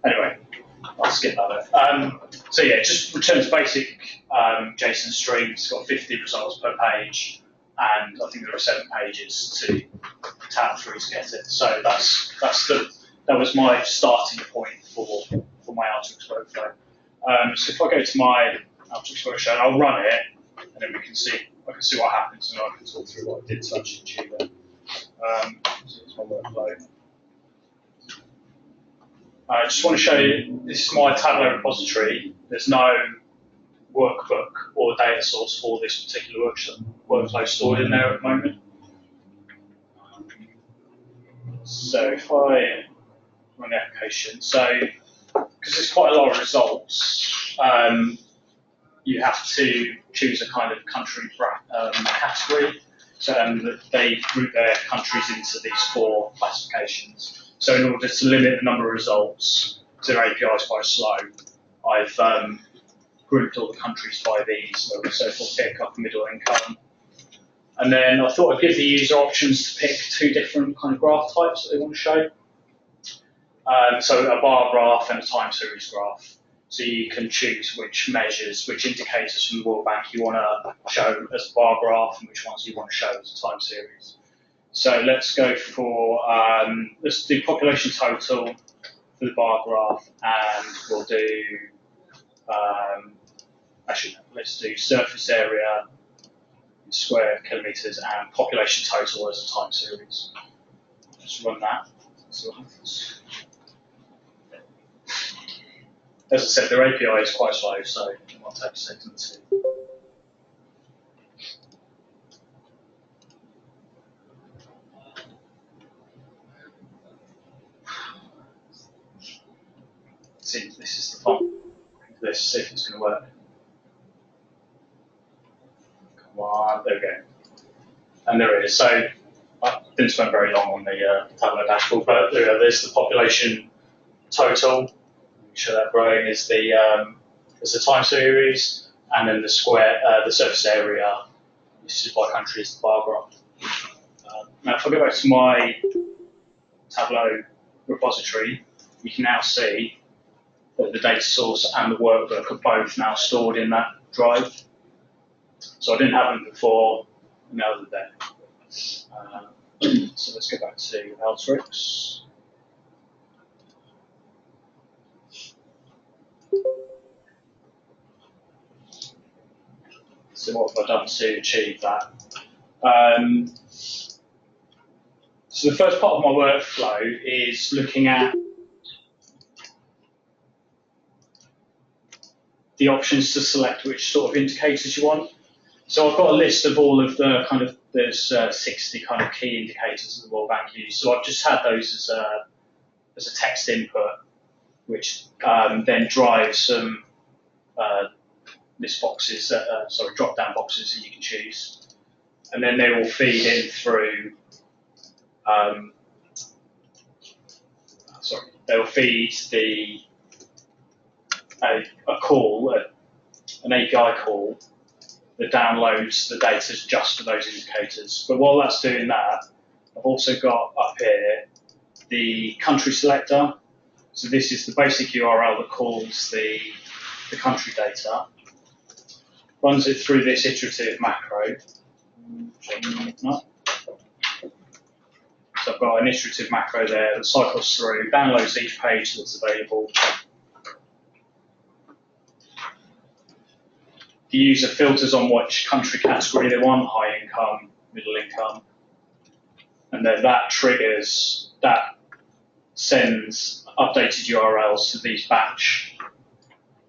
Anyway, I'll skip that bit. So yeah, just returns basic JSON string. It's got 50 results per page, and I think there are 7 pages to tab through to get it. So that was my starting point for my Alteryx workflow. So if I go to my Alteryx workflow, I'll run it, and then I can see what happens, and I can talk through what I did to actually achieve it. So it's my workflow. I just want to show you, this is my Tableau repository. There's no workbook or data source for this particular workflow stored in there at the moment. So if I run the application, so because there's quite a lot of results, you have to choose a kind of country category. So they group their countries into these 4 classifications. So in order to limit the number of results, so their API is quite slow, I've grouped all the countries by these, so for pick up middle income. And then I thought I'd give the user options to pick 2 different kind of graph types that they want to show. So a bar graph and a time series graph. So you can choose which measures, which indicators from the World Bank you want to show as a bar graph and which ones you want to show as a time series. So let's go for, let's do population total for the bar graph, and we'll do, actually, let's do surface area in square kilometres and population total as a time series. Just run that, see what happens. As I said, their API is quite slow, so it might take a second or 2. See, this is the fun. Let's see if it's going to work. Come on, there we go. And there it is. So I didn't spend very long on the Tableau dashboard, but there's the population total. Show that growing is the time series, and then the surface area. This is by country, is the bar graph. Now, if I go back to my Tableau repository, you can now see that the data source and the workbook are both now stored in that drive. So I didn't have them before, and now they're there. So let's go back to Alteryx. So what have I done to achieve that? So the first part of my workflow is looking at the options to select which sort of indicators you want. So I've got a list of all of the kind of, there's 60 kind of key indicators that the World Bank use. So I've just had those as a text input, which then drives some list boxes, drop-down boxes that you can choose. And then they will feed in through, they will feed a call, an API call that downloads the data just for those indicators. But while that's doing that, I've also got up here the country selector. So this is the basic URL that calls the country data, runs it through this iterative macro. So I've got an iterative macro there that cycles through, downloads each page that's available. The user filters on which country category they want, high income, middle income, and then that sends updated URLs to these batch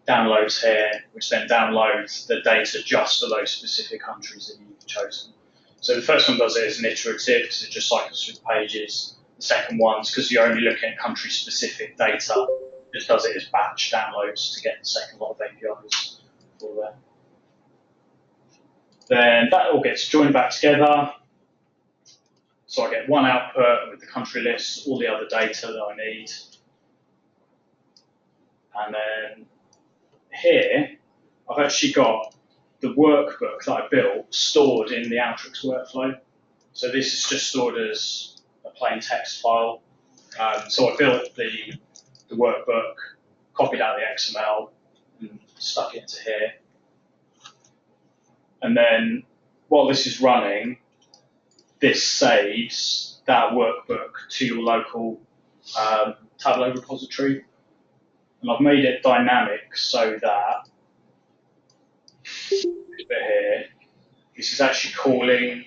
downloads here, which then downloads the data just for those specific countries that you've chosen. So the first one does it as an iterative because it just cycles through the pages. The second one's because you're only looking at country-specific data, just does it as batch downloads to get the second lot of APIs for there. Then that all gets joined back together. So I get one output with the country list, all the other data that I need. And then here, I've actually got the workbook that I built stored in the Alteryx workflow. So this is just stored as a plain text file. So I built the workbook, copied out the XML, and stuck it into here. And then while this is running, this saves that workbook to your local Tableau repository. And I've made it dynamic so that this bit here, this is actually calling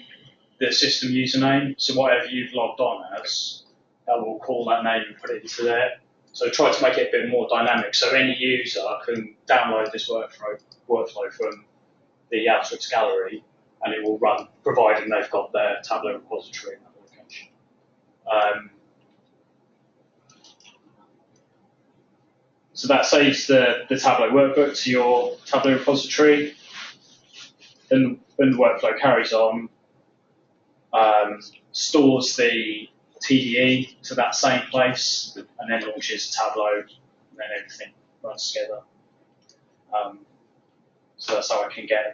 the system username. So whatever you've logged on as, that will call that name and put it into there. So try to make it a bit more dynamic so any user can download this workflow from the Alteryx gallery and it will run, providing they've got their Tableau repository in that location. So that saves the Tableau workbook to your Tableau repository. Then when the workflow carries on, stores the TDE to that same place, and then launches Tableau, and then everything runs together. So that's how I can get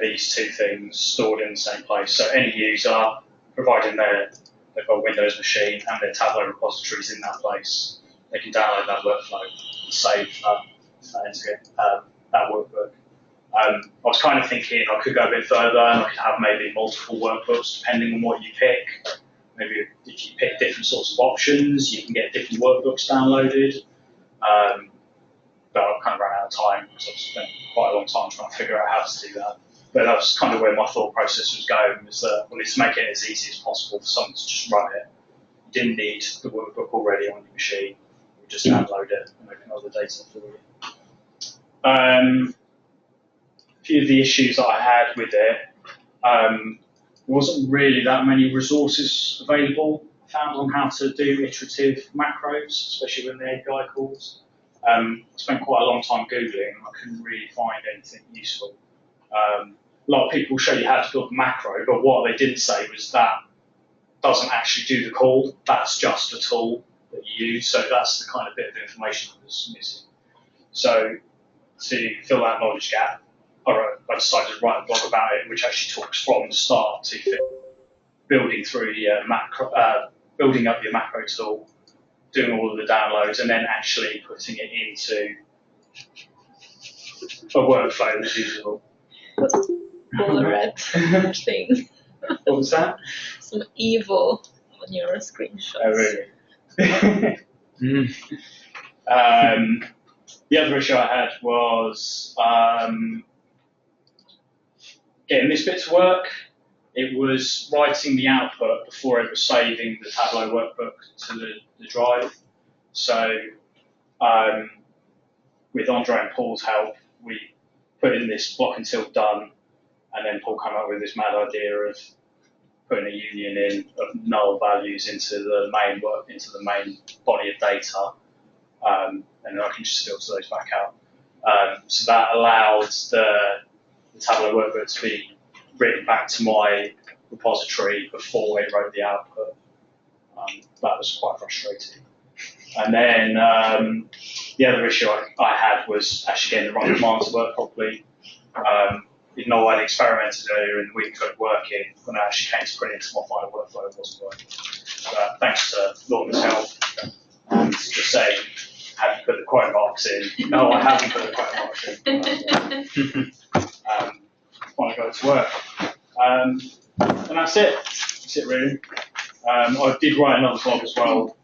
these two things stored in the same place. So any user, providing they've got a Windows machine and their Tableau repositories in that place, they can download that workflow and save that workbook. I was kind of thinking I could go a bit further and I could have maybe multiple workbooks depending on what you pick. Maybe if you pick different sorts of options, you can get different workbooks downloaded. But I've kind of run out of time because I've spent quite a long time trying to figure out how to do that. But that was kind of where my thought process was going, was that I wanted to make it as easy as possible for someone to just run it. You didn't need the workbook already on your machine. You just download it and open all the data for you. A few of the issues that I had with it, there wasn't really that many resources available found on how to do iterative macros, especially when the API calls. I spent quite a long time Googling and I couldn't really find anything useful. A lot of people show you how to build a macro, but what they didn't say was that doesn't actually do the call, that's just a tool that you use, so that's the kind of bit of information that was missing. So to fill that knowledge gap, I decided to write a blog about it, which actually talks from the start to building through the building up your macro tool, doing all of the downloads, and then actually putting it into a workflow that's usable. All red thing. What was that? Some evil on your screenshots. Oh, really? The other issue I had was getting this bit to work. It was writing the output before it was saving the Tableau workbook to the drive. So with Andre and Paul's help, we put in this block until done, and then Paul came up with this mad idea of putting a union in of null values into the main body of data, and then I can just filter those back out. So that allowed the Tableau workbook to be written back to my repository before it wrote the output. That was quite frustrating. And then the other issue I had was actually getting the right command to work properly. Even though I'd experimented earlier in the week with working, when I actually came to put it into my final workflow, it wasn't working. But thanks to Lorna's help, and just saying, have you put the quote marks in? No, I haven't put the quote marks in. Finally got it to work. And that's it. That's it, really. I did write another blog as well,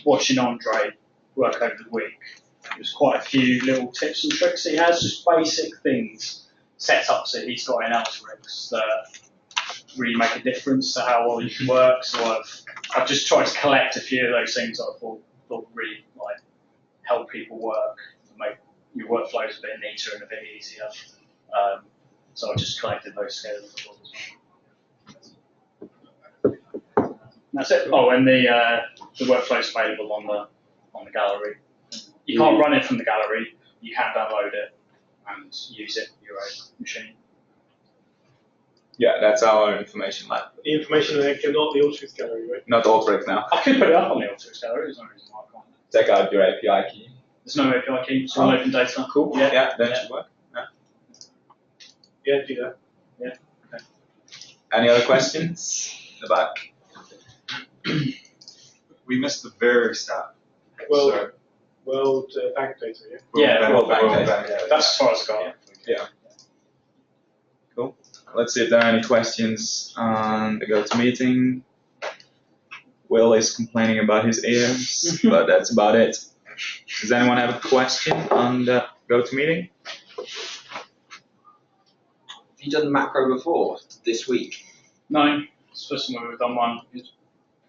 watching Andre work over the week. There's quite a few little tips and tricks he has, just basic things, setups that he's got in Alteryx that really make a difference to how well you can work. So I've just tried to collect a few of those things that I thought really help people work, and make your workflows a bit neater and a bit easier. So I just collected those together as well. That's it. Oh, and the workflow's available on the gallery. You can't run it from the gallery. You can download it and use it on your own machine. Yeah, that's our information lab. The information link and not the Alteryx gallery, right? Not Alteryx now. I could put it up on the Alteryx gallery. There's no reason why I can't. Check out your API key. There's no API key. It's all open data. Cool. Yeah. Yeah, that should work. Yeah, do that. Any other questions? In the back. We missed the very start. Well, So, world bank data, yeah. Yeah, World Bank World data. Bank. That's as far as I got. Yeah. Cool. Let's see if there are any questions on the GoToMeeting. Will is complaining about his ears, but that's about it. Does anyone have a question on the GoToMeeting? Have you done macro before this week? No, it's the first time we've done one. It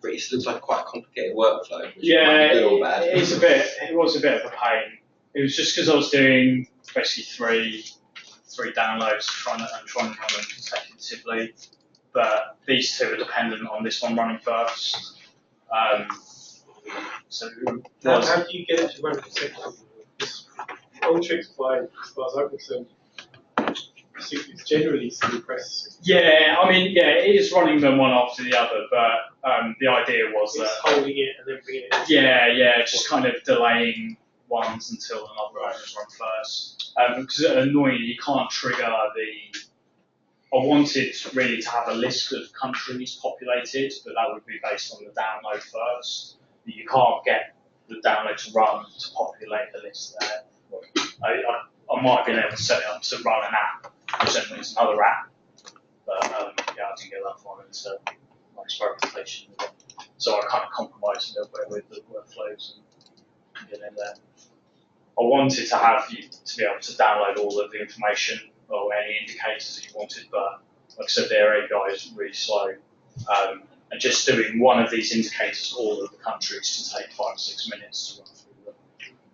looks like quite a complicated workflow. Which Yeah, might be good or bad. it was a bit of a pain. It was just because I was doing basically three downloads trying to run them consecutively, but these two are dependent on this one running first. So How do you get it to run consecutively? Alteryx, by as far as I'm concerned, it's generally single press. yeah, I mean, yeah, it is running them one after the other, but the idea was It's that holding it and then bringing it in. yeah, just kind of delaying ones until another one is run first. Because annoyingly, you can't trigger the. I wanted really to have a list of countries populated, but that would be based on the download first. But you can't get the download to run to populate the list there. I might have been able to set it up to run an app, which then is another app. But yeah, I didn't get that far into my experimentation with it. So I kind of compromised a little bit with the workflows and get in there. I wanted to have you to be able to download all of the information or any indicators that you wanted, but like I said, their API is really slow. And just doing one of these indicators, all of the countries, can take 5 or 6 minutes to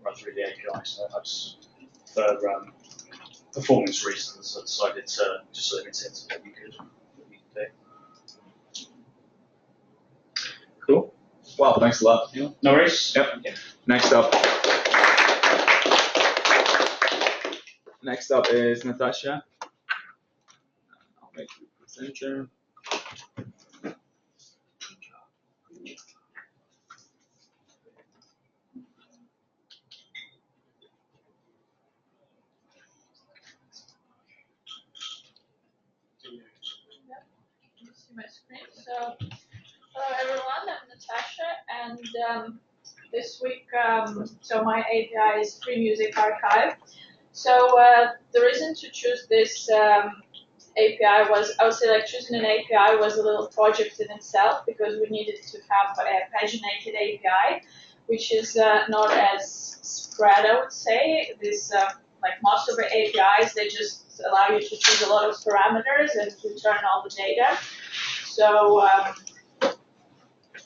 run through the API. So I just, for performance reasons, I decided to just limit it to what you could do. Cool. Well, thanks a lot. Yeah. No worries. Yep. Yeah. Next up. Next up is Natasha. I'll make you presenter. See my screen. So, hello everyone, I'm Natasha, and this week, so my API is Free Music Archive. So the reason to choose this API was, I would say, like choosing an API was a little project in itself because we needed to have a paginated API, which is not as spread, I would say. This like most of the APIs, they just allow you to choose a lot of parameters and return all the data. So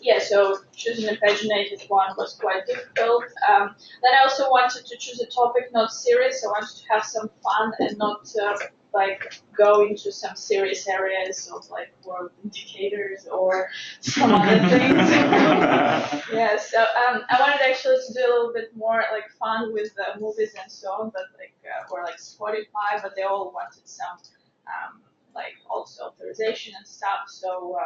yeah, so choosing a paginated one was quite difficult. Then I also wanted to choose a topic not serious. I wanted to have some fun and not like go into some serious areas of like world indicators or some other things. Yeah, so I wanted actually to do a little bit more like fun with movies and so on, but like or like Spotify, but they all wanted some like also authorization and stuff. So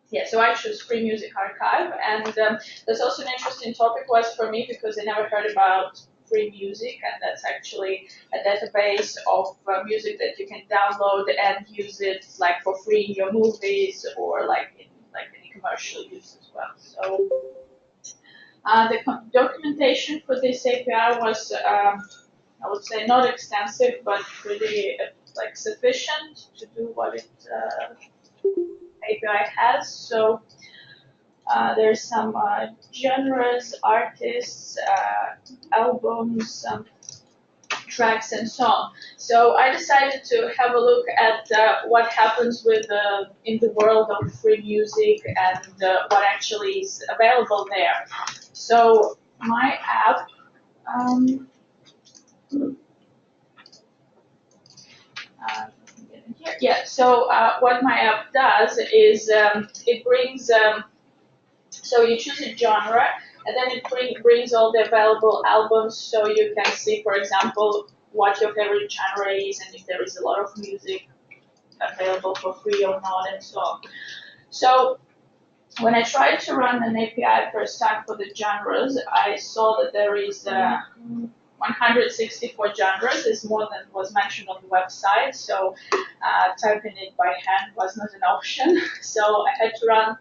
yeah, so I chose Free Music Archive, and that's also an interesting topic was for me because I never heard about free music, and that's actually a database of music that you can download and use it like for free in your movies or like in like any commercial use as well. So the documentation for this API was, I would say, not extensive, but pretty like sufficient to do what it API has. So there's some genres, artists, albums, tracks, and so on. So I decided to have a look at what happens with in the world of free music and what actually is available there. So my app. Here. Yeah, so what my app does is it brings, so you choose a genre, and then it brings all the available albums so you can see, for example, what your favorite genre is and if there is a lot of music available for free or not and so on. So when I tried to run an API first time for the genres, I saw that there is 164 genres, is more than was mentioned on the website. So typing it by hand was not an option. So I had to run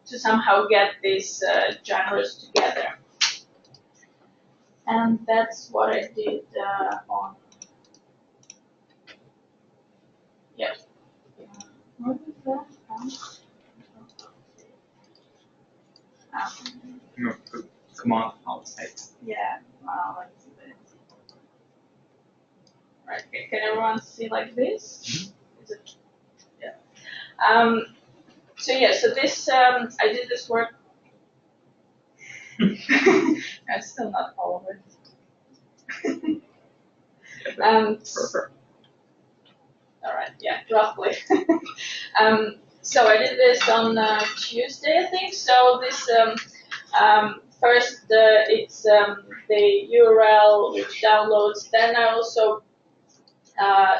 to somehow get these genres together. And that's what I did on. Yep. What is that? No, command outside. Yeah. Let's see this. Right. Can everyone see like this? Is it? Yeah. So yeah. So this I did this work. I'm still not following. Perfect. All right. Yeah. Roughly. So I did this on Tuesday, I think. So this first it's the URL which downloads. Then I also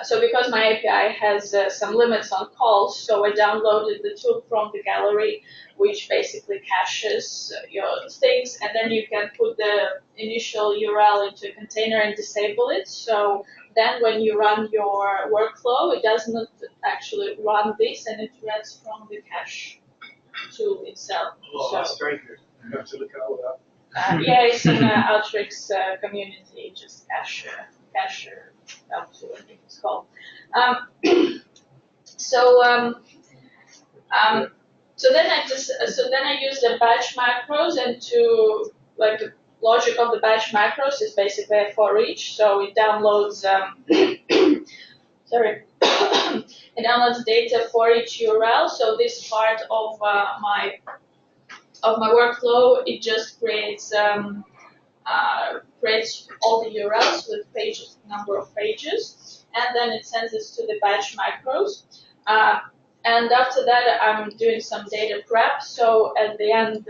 so because my API has some limits on calls, so I downloaded the tool from the gallery, which basically caches your things, and then you can put the initial URL into a container and disable it. So then when you run your workflow, it does not actually run this, and it runs from the cache tool itself. Oh, that's strange. You have to look at all that. Yeah, it's in the Alteryx community, just cache tool, I think it's called. So then I use the batch macros, and to like the logic of the batch macros is basically a for each. So it downloads sorry, it downloads data for each URL. So this part of my workflow, it just creates all the URLs with pages, number of pages, and then it sends it to the batch macros. And after that, I'm doing some data prep. So at the end,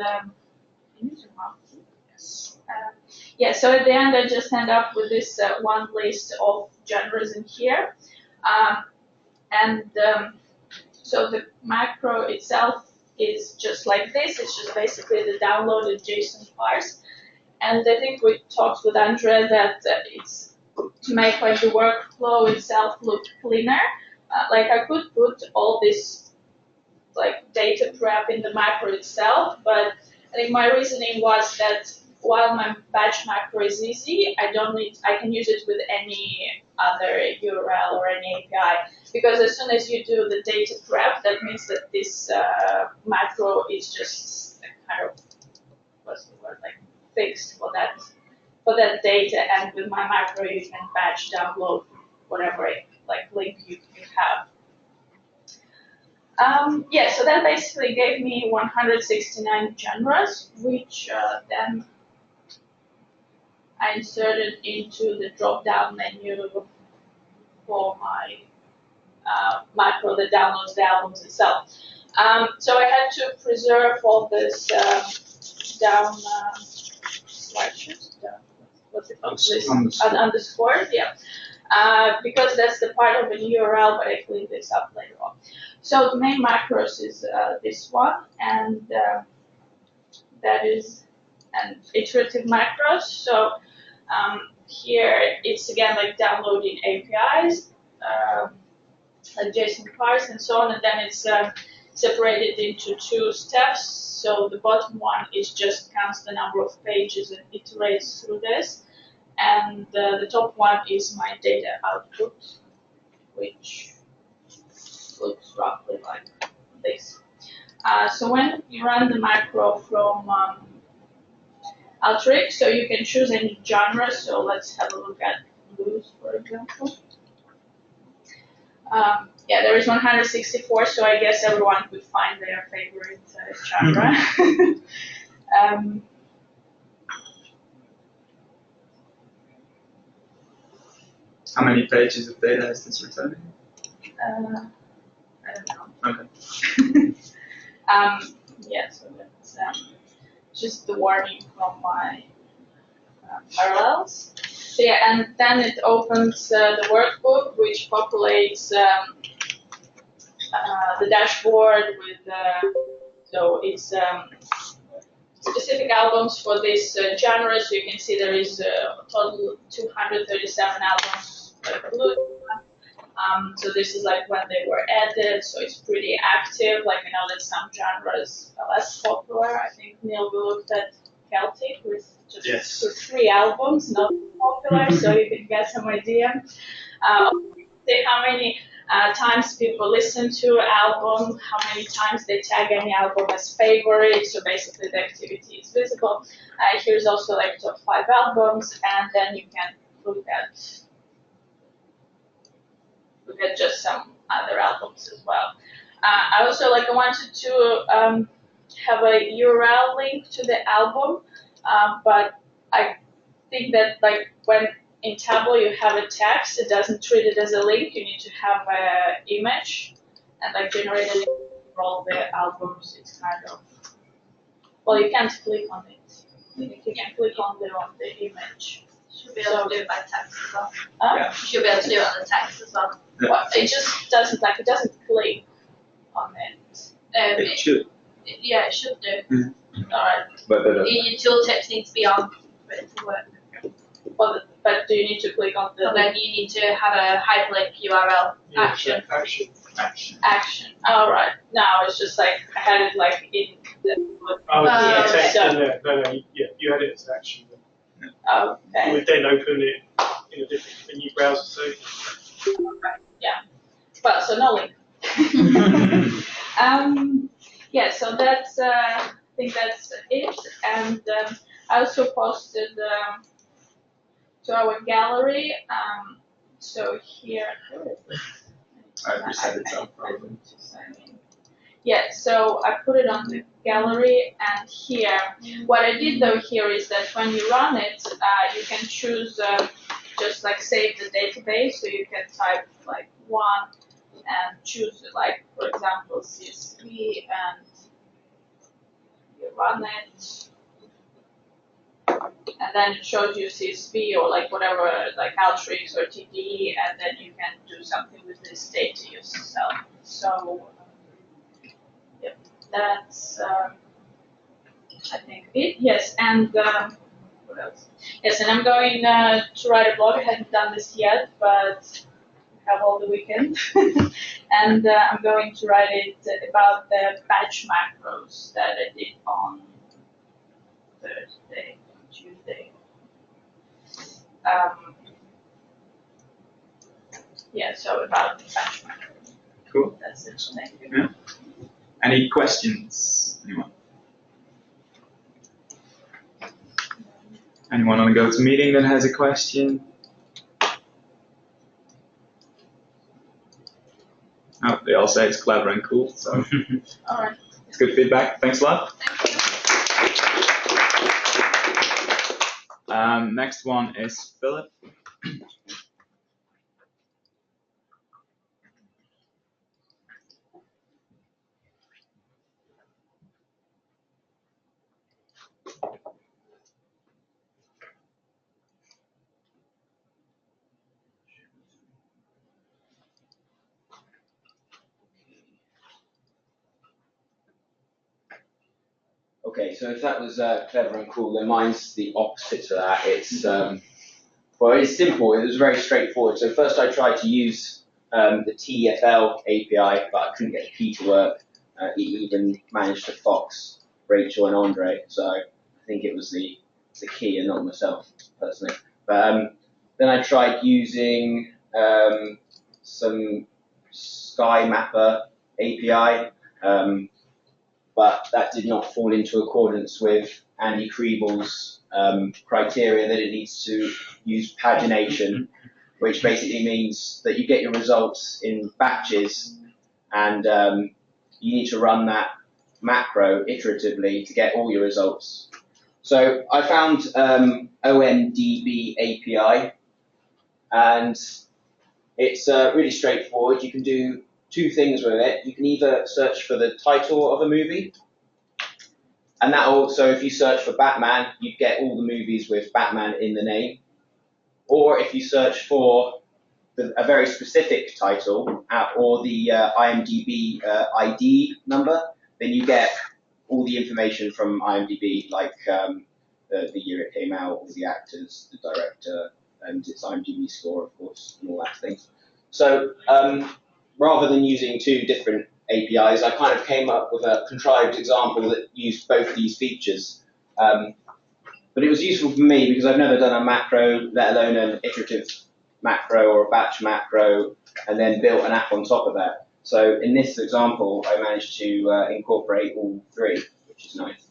yeah. So at the end, I just end up with this one list of genres in here, so the macro itself is just like this. It's just basically the downloaded JSON parse. And I think we talked with Andrea that it's to make like the workflow itself look cleaner. Like I could put all this like data prep in the macro itself, but I think my reasoning was that while my batch macro is easy, I can use it with any other URL or any API, because as soon as you do the data prep, that means that this macro is just kind of, what's the word, like fixed for that data, and with my macro you can batch download whatever like link you have. Yeah, so that basically gave me 169 genres, which then I inserted into the drop-down menu for my macro that downloads the albums itself. So I had to preserve all this down slashes, what's it called? Underscores, yeah. Because that's the part of an URL, but I clean this up later on. So the main macros is this one, and that is an iterative macros. So here it's again like downloading APIs, like JSON parse and so on, and then it's separated into two steps. So the bottom one is just counts the number of pages and iterates through this. And the top one is my data output, which looks roughly like this. So when you run the macro from Alteryx, so you can choose any genre. So let's have a look at blues, for example. Yeah, there is 164, so I guess everyone could find their favorite genre. How many pages of data is this returning? I don't know. Okay. Yeah, so that's just the warning from my parallels. So yeah, and then it opens the workbook, which populates the dashboard with So it's specific albums for this genre. So you can see there is a total 237 albums included. So this is like when they were added, so it's pretty active. Like I know that some genres are less popular. I think Neil, we looked at Celtic with just with 3 albums, not popular, so you can get some idea. See how many times people listen to an album, how many times they tag any album as favorite. So basically the activity is visible. Here's also like top 5 albums, and then you can look at just some other albums as well. I also I wanted to have a URL link to the album, but I think that when in Tableau you have a text, it doesn't treat it as a link. You need to have an image and generate it for all the albums. It's kind of, well, you can't click on it. You can click on the image. Should be able to do it by text as well. Yeah. You should be able to do it on the text as well. Well, it just doesn't it doesn't click on it. It should. Yeah, it should do. All right. But Your tooltips need to be on for it to work. Well, but do you need to click on the And then you need to have a hyperlink URL action. action? All right. Now it's just I had it in the. Oh, yeah, the text okay. in there. No, you had it as action. You Okay. would then open it in a new browser. So Yeah. Well, so no link. Yeah. So that's I think that's it, and I also posted to our gallery. So here. I reset it up probably. Yeah, so I put it on the gallery, and here, what I did though here is that when you run it, you can choose just save the database, so you can type 1 and choose for example CSV, and you run it, and then it shows you CSV or whatever Alteryx or TD, and then you can do something with this data yourself. So that's I think it. Yes, and what else? Yes, and I'm going to write a blog. I haven't done this yet, but I have all the weekend, and I'm going to write it about the batch macros that I did on Thursday, Tuesday. Yeah, so about the batch macros. Cool. That's it. Thank you. Yeah. Any questions? Anyone on the GoToMeeting that has a question? Oh, they all say it's clever and cool, so All right. it's good feedback. Thanks a lot. Thank you. Next one is Philip. Okay, so if that was clever and cool, then mine's the opposite to that. It's well, it's simple. It was very straightforward. So first, I tried to use the TFL API, but I couldn't get the key to work. It even managed to fox Rachel and Andre. So I think it was the key and not myself personally. But then I tried using some Sky Mapper API. But that did not fall into accordance with Andy Kriebel's criteria that it needs to use pagination, which basically means that you get your results in batches, and you need to run that macro iteratively to get all your results. So I found OMDB API, and it's really straightforward. You can do 2 things with it. You can either search for the title of a movie, and that also, if you search for Batman, you get all the movies with Batman in the name. Or if you search for a very specific title or the IMDb ID number, then you get all the information from IMDb, like the year it came out, all the actors, the director, and its IMDb score, of course, and all that things. So rather than using two different APIs, I kind of came up with a contrived example that used both these features. But it was useful for me because I've never done a macro, let alone an iterative macro or a batch macro, and then built an app on top of that. So in this example, I managed to incorporate all three, which is nice.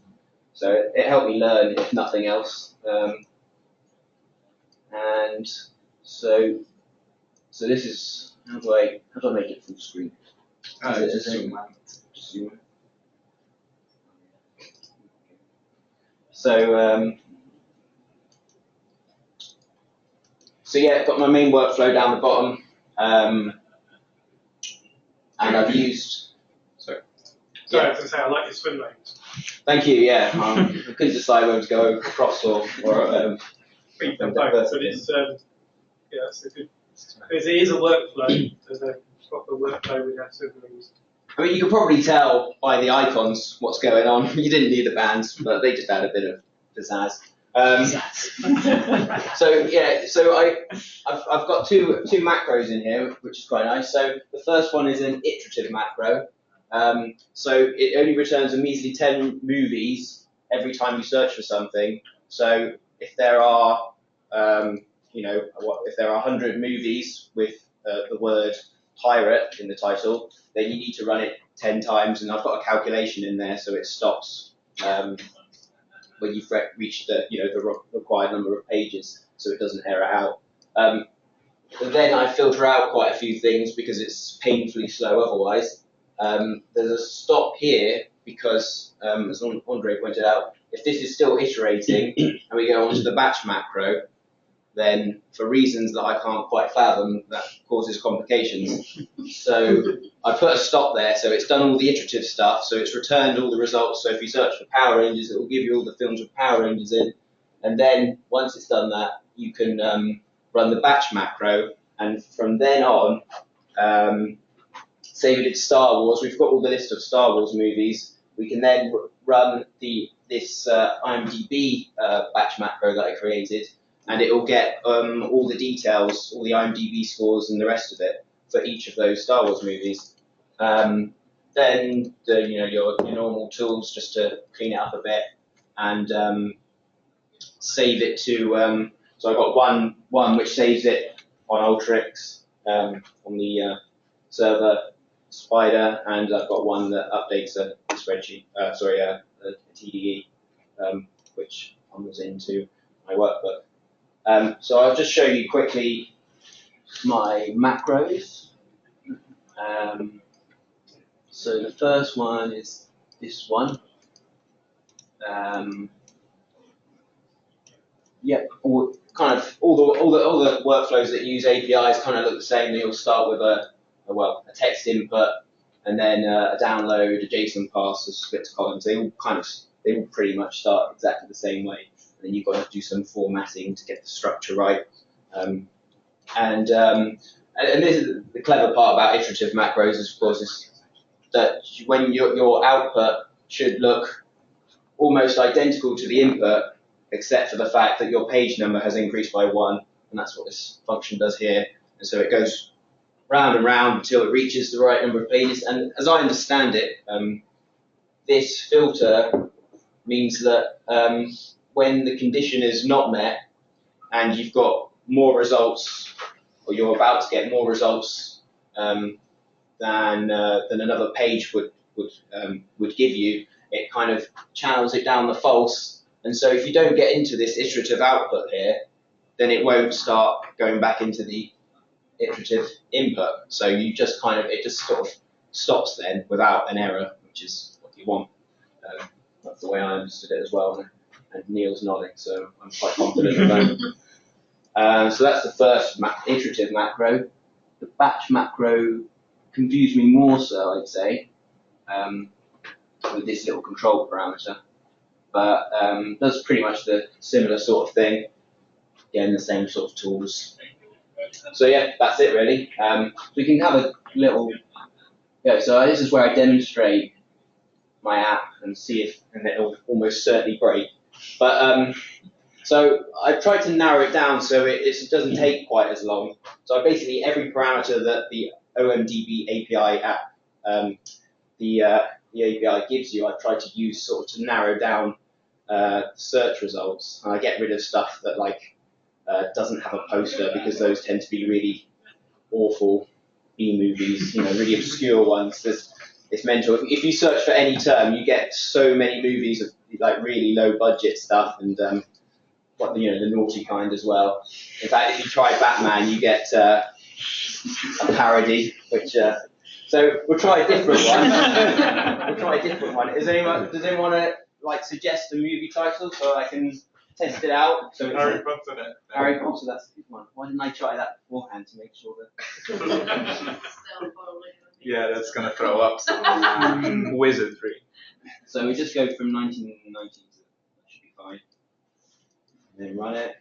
So it helped me learn, if nothing else. And so this is, how do I make it full screen? Just zoom out. Zoom. So yeah, I've got my main workflow down the bottom, and I've used. Sorry, I was going to say I like your swim lanes. Thank you. Yeah, I couldn't decide whether to go across or Beat them both, but it's yeah, it's a good. Because it is a workflow. There's a proper workflow with our swim lanes. I mean, you could probably tell by the icons what's going on. You didn't need the bands, but they just add a bit of pizzazz. So I've got two macros in here, which is quite nice. So the first one is an iterative macro. So it only returns a measly 10 movies every time you search for something. So if there are, if there are 100 movies with the word pirate in the title, then you need to run it 10 times, and I've got a calculation in there so it stops when you've reached the required number of pages, so it doesn't error out. But then I filter out quite a few things because it's painfully slow otherwise. There's a stop here because, as Andre pointed out, if this is still iterating and we go on to the batch macro, then for reasons that I can't quite fathom, that causes complications. So I put a stop there, so it's done all the iterative stuff, so it's returned all the results. So if you search for Power Rangers, it will give you all the films with Power Rangers in. And then once it's done that, you can run the batch macro, and from then on, say we did Star Wars, we've got all the list of Star Wars movies, we can then run this IMDb batch macro that I created, and it will get all the details, all the IMDb scores and the rest of it for each of those Star Wars movies. Then your normal tools just to clean it up a bit and save it to. So I've got one which saves it on Alteryx on the server Spider, and I've got one that updates a spreadsheet. A TDE, which comes into my workbook. So I'll just show you quickly my macros. So the first one is this one. All the workflows that use APIs kind of look the same. You'll start with a text input, and then a download, a JSON parse, a split to columns. They all pretty much start exactly the same way. And then you've got to do some formatting to get the structure right. And this is the clever part about iterative macros, of course, is that when your output should look almost identical to the input, except for the fact that your page number has increased by 1, and that's what this function does here. And so it goes round and round until it reaches the right number of pages. And as I understand it, this filter means that when the condition is not met and you've got more results, or you're about to get more results than another page would give you, it kind of channels it down the false. And so if you don't get into this iterative output here, then it won't start going back into the iterative input. So it just sort of stops then without an error, which is what you want. That's the way I understood it as well. And Neil's nodding, so I'm quite confident of that. So that's the first iterative macro. The batch macro confused me more so, I'd say, with this little control parameter. But does pretty much the similar sort of thing. Again, the same sort of tools. So yeah, that's it really. We can have a little. Yeah, so this is where I demonstrate my app and see if, and it'll almost certainly break. But so I tried to narrow it down so it doesn't take quite as long. So I basically, every parameter that the OMDB API app, the API gives you, I try to use sort of to narrow down search results. And I get rid of stuff that doesn't have a poster, because those tend to be really awful B-movies, really obscure ones. It's mental. If you search for any term, you get so many movies of really low budget stuff, and the naughty kind as well. In fact, if you try Batman, you get a parody, which. So we'll try a different one. Does anyone want to suggest a movie title so I can test it out? So Harry Potter. Harry Potter, that's a good one. Why didn't I try that beforehand to make sure that? Yeah, that's gonna throw up some wizardry. So we just go from 1990 to that should be fine. And then run it.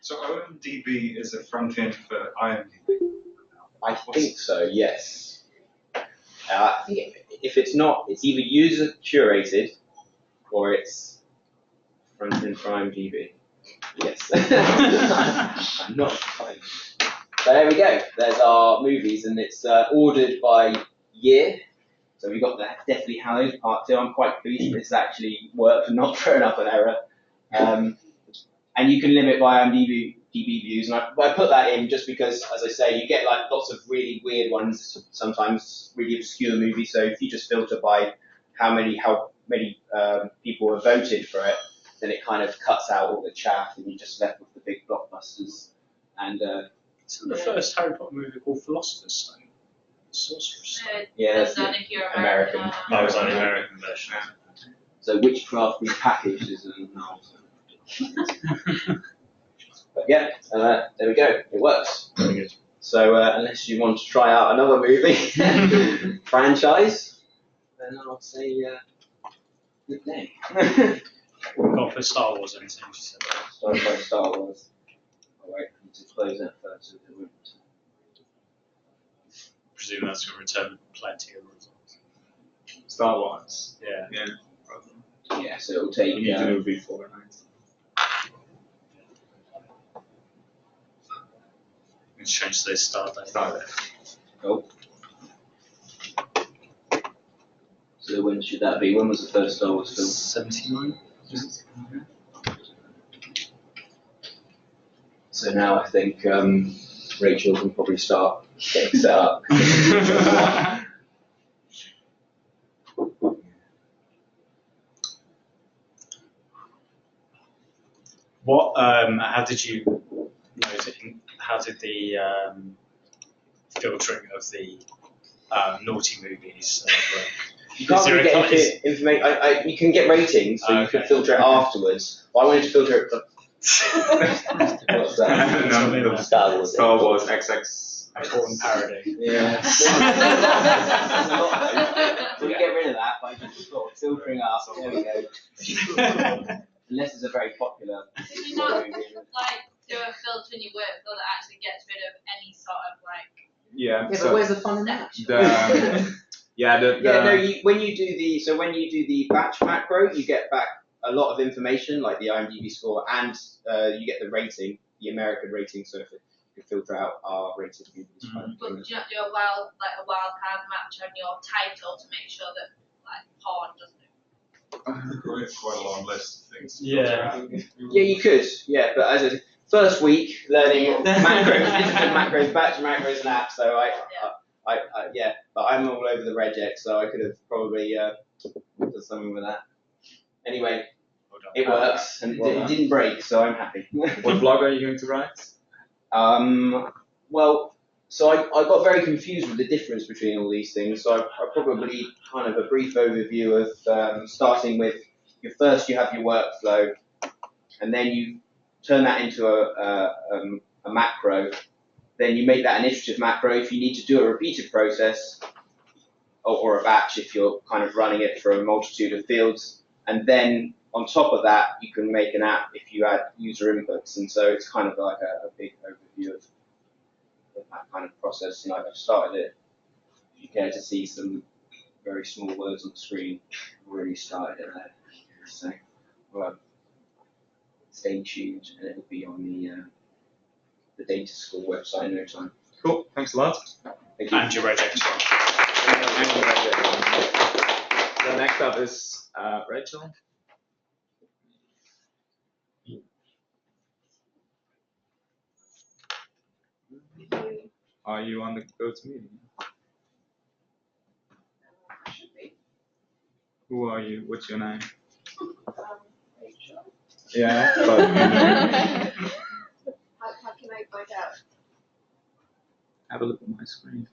So OMDB is a front end for IMDb. I think so, yes. I think if it's not, it's either user curated or it's front end for IMDb. Yes. I'm not fine. So there we go. There's our movies, and it's ordered by year. So we got the Deathly Hallows Part 2. I'm quite pleased this actually worked and not thrown up an error. And you can limit by IMDb views, and I put that in just because, as I say, you get lots of really weird ones, sometimes really obscure movies. So if you just filter by how many people have voted for it, then it kind of cuts out all the chaff, and you're just left with the big blockbusters. And isn't the first Harry Potter movie called Philosopher's Stone? Sorcerer's Stone. Yeah, that's done if you're American. Oh, it was on the American version. So witchcraft repackaged is an But yeah, there we go. It works. Very good. So unless you want to try out another movie franchise, then I'll say good day. Got for Star Wars and anything she said. Started by Star Wars. I'll wait for you to close that first so they won't. I presume that's going to return plenty of results. Star Wars. Yeah. Yeah. Yeah, so it'll take. You need to do before night. Let's change this start date. Oh. So when should that be? When was the first Star Wars film? 79. So now I think Rachel can probably start getting set up. What? How did you note? How did the filtering of the naughty movies work? You can't really get information. You can get ratings, so you can filter it afterwards. But I wanted to filter it. What's that? No, Star Wars. Star Wars XX. Important parody. Yeah. So we get rid of that by just sort of filtering up. There we go. Unless it's a very popular. Did you not do a filter in your workflow that actually gets rid of any sort of Yeah. Yeah, So but where's the fun in that? When you do the batch macro, you get back a lot of information like the IMDb score, and you get the rating, the American rating. So if you filter out our rated movies. But do you not do a wildcard match on your title to make sure that porn doesn't? Quite a long list of things. Yeah. Yeah, you could. Yeah, but as a first week learning macros, different macros, batch macros, and apps. So but I'm all over the regex, so I could have probably done something with that. Anyway, it works, and it didn't break, so I'm happy. What blog are you going to write? Well, so I got very confused with the difference between all these things. So I probably kind of a brief overview of starting with you have your workflow, and then you turn that into a macro. Then you make that an iterative macro if you need to do a repeated process, or a batch if you're kind of running it for a multitude of fields. And then on top of that, you can make an app if you add user inputs. And so it's kind of like a big overview that kind of process. You know, I've started it. If you care to see some very small words on the screen, I've already started it there. So, well, stay tuned, and it'll be on the data school website in no time. Cool. Thanks a lot. Thank you. And your regex one. So next up is Rachel. Are you on the GoToMeeting? Should be. Who are you? What's your name? Rachel. Yeah, but How can I find out? have a look at my screen.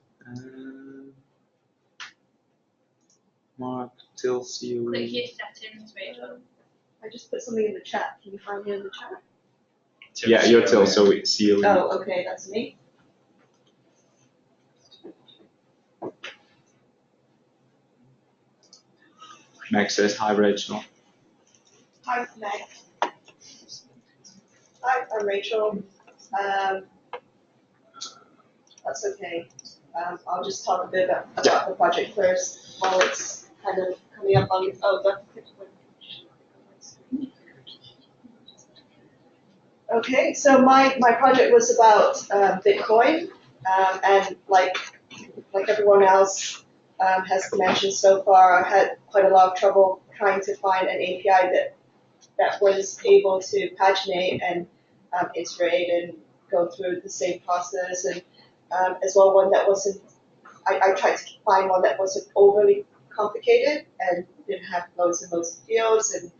Mark tells you. Click your settings, Rachel. I just put something in the chat. Can you find me in the chat? Yeah, you're Till, so we see you. Oh, okay, that's me. Meg says hi, Rachel. Hi, Meg. Hi, I'm Rachel. That's okay. I'll just talk a bit about the project first while it's kind of coming up on. Oh, that's okay. So my project was about Bitcoin, and like everyone else has mentioned so far, I had quite a lot of trouble trying to find an API that was able to paginate and iterate and go through the same process, and as well one that wasn't. I tried to find one that wasn't overly complicated and didn't have loads and loads of fields, and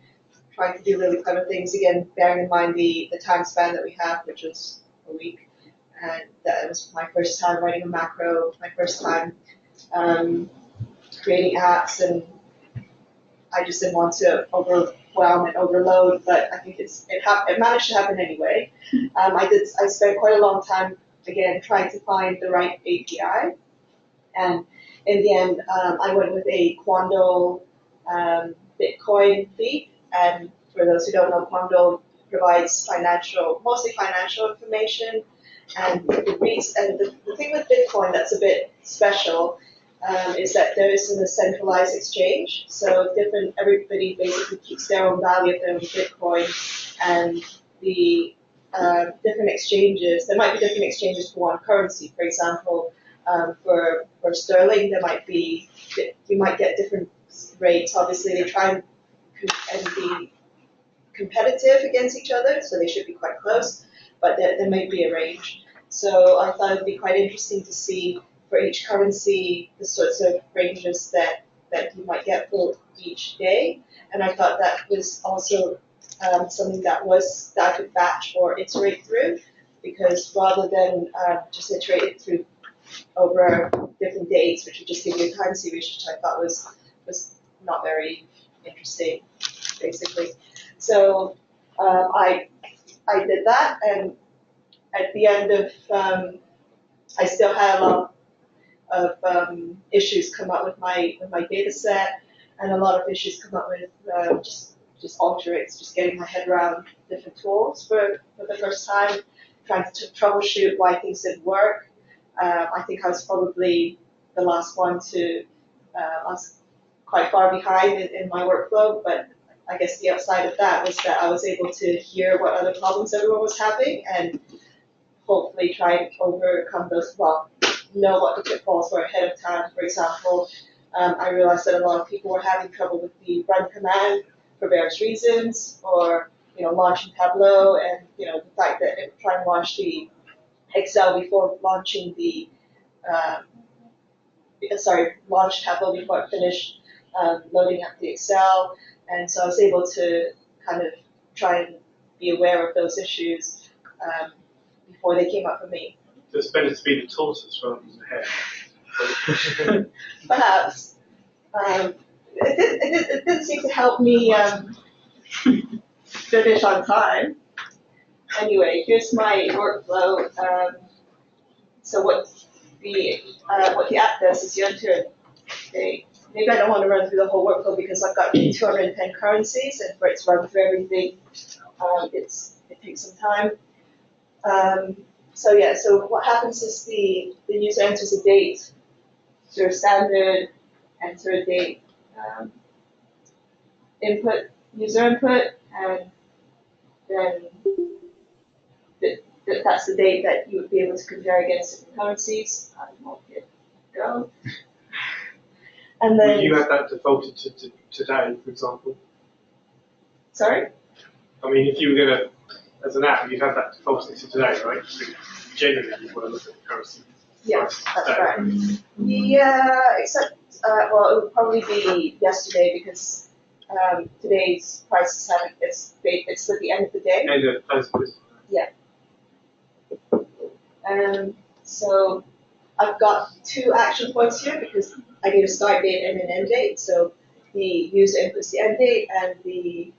trying to do really clever things, again, bearing in mind the time span that we have, which was a week. And that was my first time writing a macro, my first time creating apps, and I just didn't want to overwhelm and overload, but I think it managed to happen anyway. I spent quite a long time, again, trying to find the right API, and in the end, I went with a Quandl Bitcoin feed. And for those who don't know, Quandl provides mostly financial information, and the thing with Bitcoin that's a bit special is that there isn't a centralized exchange. So everybody basically keeps their own value of their own Bitcoin, and the different exchanges. There might be different exchanges for one currency. For example, for sterling, you might get different rates. Obviously, they try and be competitive against each other, so they should be quite close, but there may be a range. So I thought it would be quite interesting to see for each currency the sorts of ranges that you might get for each day, and I thought that was also something that I could batch or iterate through, because rather than just iterate it through over different dates, which would just give you a time series, which I thought was not very interesting, basically. So I did that, and at the end of I still had a lot of issues come up with my data set, and a lot of issues come up with just Alteryx, just getting my head around different tools for the first time, trying to troubleshoot why things didn't work. I think I was probably the last one I was quite far behind in my workflow, but I guess the upside of that was that I was able to hear what other problems everyone was having and hopefully try and overcome those, know what the pitfalls were ahead of time. For example, I realized that a lot of people were having trouble with the run command for various reasons, or launching Tableau, and the fact that it trying to launch the Excel before launching launch Tableau before it finished loading up the Excel, and so I was able to kind of try and be aware of those issues before they came up for me. So it's better to be the tortoise rather than the hare. Perhaps. It didn't seem to help me finish on time. Anyway, here's my workflow. So what the app does is you enter maybe I don't want to run through the whole workflow because I've got 210 currencies, and for it to run through everything, it takes some time. So yeah, so what happens is the user enters a date, sort of standard enter a date input, user input, and then that's the date that you would be able to compare against different currencies. I won't get go. And Will then, you have that defaulted to today, for example? sorry? I mean, if you were going to, as an app, you'd have that defaulted to today, right? So generally, you want to look at the currency. Yeah, price that's today. right. Yeah, except, well, it would probably be yesterday because today's prices haven't, it's at the end of the day. And the close of business. So I've got two action points here because I need a start date and an end date. So the user inputs the end date and the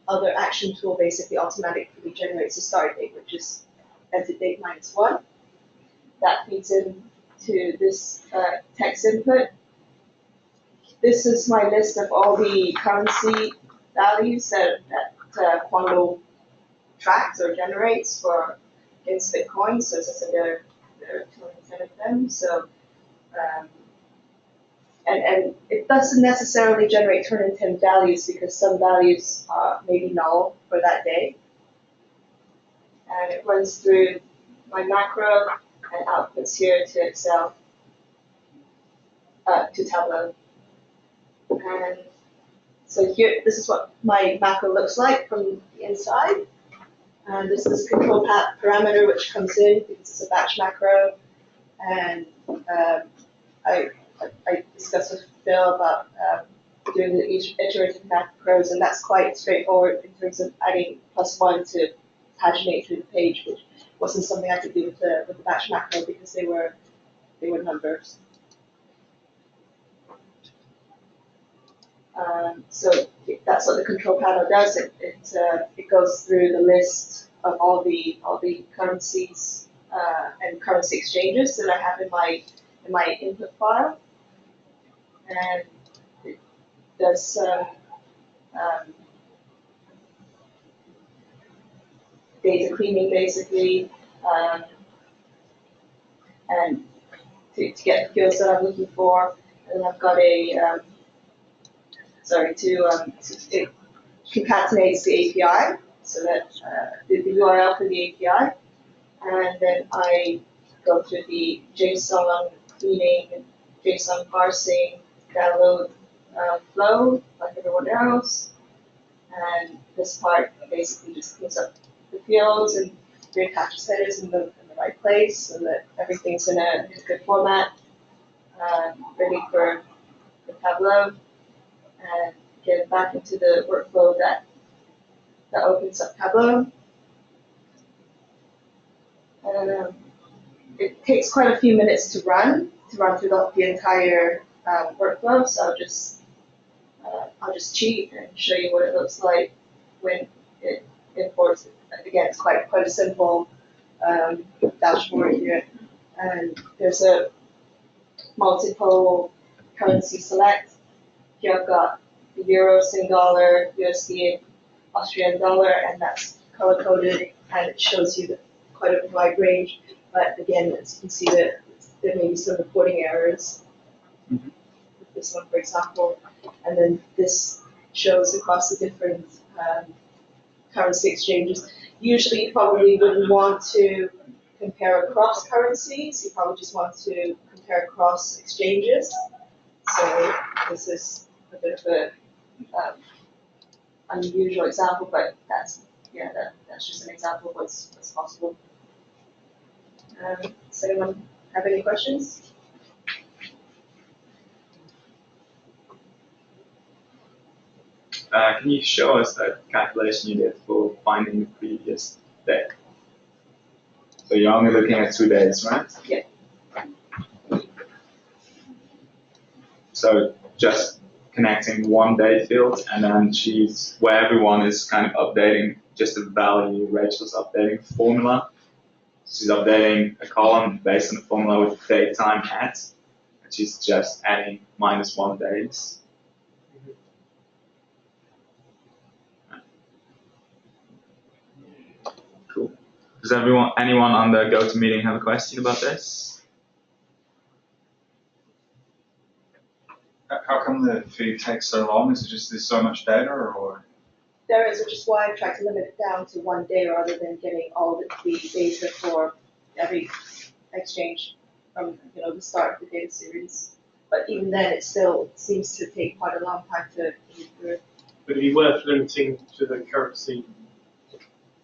other action tool basically automatically generates a start date, which is enter date -1. That feeds into this text input. This is my list of all the currency values that Quando tracks or generates for against Bitcoin. So as I said, there are 210 of them. So and it doesn't necessarily generate 210 values because some values may be null for that day. And it runs through my macro and outputs here to Excel, to Tableau. And so here, this is what my macro looks like from the inside. And this is control parameter which comes in because it's a batch macro. And I discussed with Phil about doing the iterative macros, and that's quite straightforward in terms of adding +1 to paginate through the page, which wasn't something I could do with the batch macro because they were numbers. So that's what the control panel does. It goes through the list of all the currencies and currency exchanges that I have in my input file, and it does some data cleaning basically, and to get the fields that I'm looking for. And then I've got it concatenates the API, so that the URL for the API, and then I go through the JSON cleaning, JSON parsing, download flow like everyone else, and this part basically just cleans up the fields and reattaches headers in the right place so that everything's in a good format, ready for the Tableau, and get it back into the workflow that opens up Tableau. It takes quite a few minutes to run through the entire workflow, so I'll just cheat and show you what it looks like when it imports. Again, it's quite a simple dashboard here, and there's a multiple currency select. Here I've got the euro, Sing dollar, USD, Australian dollar, and that's color coded, and it shows you quite a wide range. But again, as you can see, that there may be some reporting errors. Mhm. With this one, for example, and then this shows across the different currency exchanges. Usually, you probably wouldn't want to compare across currencies. You probably just want to compare across exchanges. So this is a bit of a unusual example, but that's just an example of what's possible. Does anyone have any questions? Can you show us that calculation you did for finding the previous day? So you're only looking at 2 days, right? Yeah. So just connecting one day field, and then she's where everyone is kind of updating just a value. Rachel's updating a formula. She's updating a column based on the formula with the date time at, and she's just adding -1 days. Does anyone on the GoToMeeting have a question about this? How come the feed takes so long? Is it just there's so much data, or? There is, which is why I've tried to limit it down to one day rather than getting all the data for every exchange from the start of the data series. But even then, it still seems to take quite a long time to read through it. Would it be worth limiting to the currency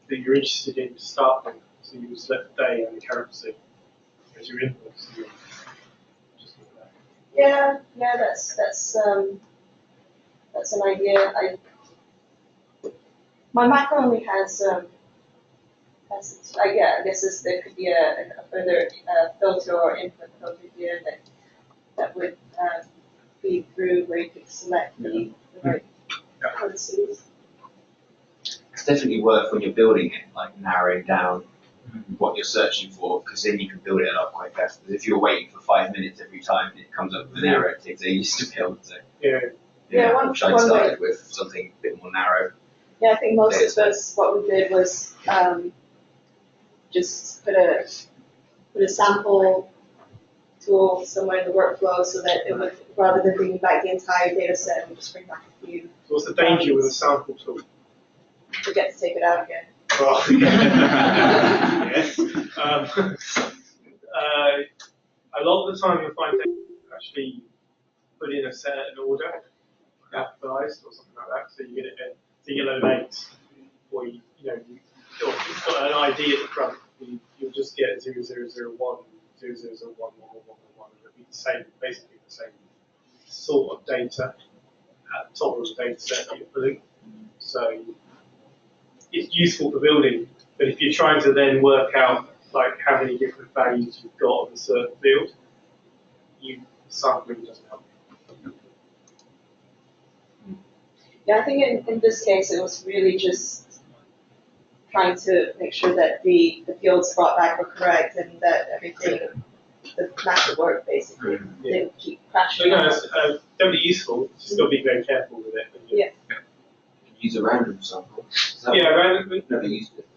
that you're interested in to start with? So you select the day and the currency as your inputs. Yeah, that's an idea. My macro only has I guess there could be a further filter or input filter here that would feed through where you could select the right currencies. It's definitely worth when you're building it, like narrowing down what you're searching for, because then you can build it a lot quicker. Because if you're waiting for 5 minutes every time it comes up with an error, it takes ages to build. So which I started with something a bit more narrow. Yeah, I think most of us, what we did was just put a sample tool somewhere in the workflow so that it would, rather than bringing back the entire data set, it would just bring back a few. So what's the danger with a sample tool? Forget to take it out again. Oh, yes. A lot of the time you'll find that you actually put in a certain order, capitalized or something like that, so you get it so you get a load of 8, or or it's got an ID at the front. You'll just get 0001, 0001, 111, and it'll be the same, basically the same sort of data at the top of the data set that you're pulling. So it's useful for building, but if you're trying to then work out like how many different values you've got on a certain field, sampling doesn't help. Yeah, I think in this case it was really just trying to make sure that the fields brought back were correct and that everything, the match would work basically. Didn't keep crashing. So no, it's definitely useful. Just got to be very careful with it. Yeah. Use a random sample. Yeah, random. Never used it.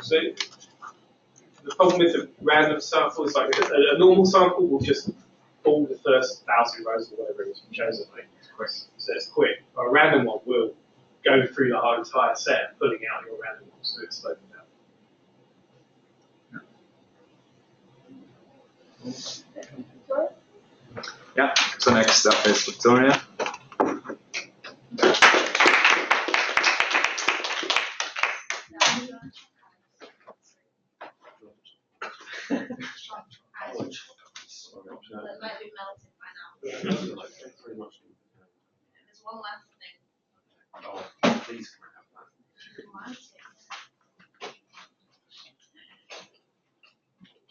So the problem with the random sample is like a normal sample will just pull the first 1,000 rows or whatever it is from chosen, like, so it's quick. But a random one will go through the whole entire set, pulling out your random one, so it's slowing down. Yeah, so next up is Victoria. That might be melted by now. There's one last thing. Please come and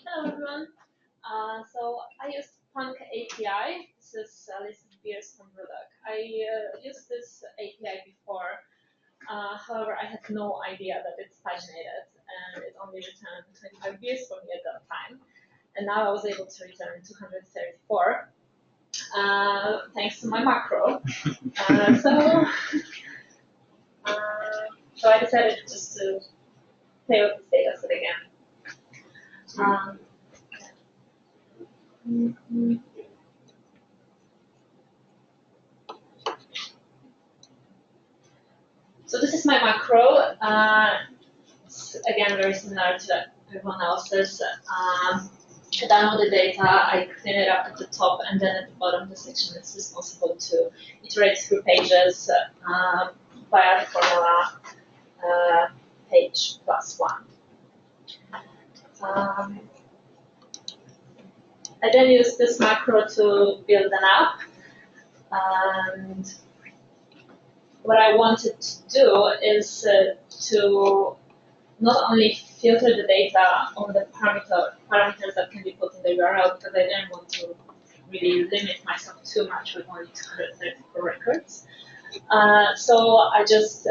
Hello everyone. So I use Punk API. This is Alison Beers from Rudoc. I used this API before. However, I had no idea that it's paginated and it only returned 25 beers for me at that time. And now I was able to return 234 thanks to my macro. So I decided just to play with this data set again. So this is my macro. It's again very similar to everyone else's. I download the data, I clean it up at the top, and then at the bottom the section is responsible to iterate through pages via the formula page +1. I then use this macro to build an app, and what I wanted to do is to not only filter the data on the parameters that can be put in the URL, because I didn't want to really limit myself too much with only 234 records. So I just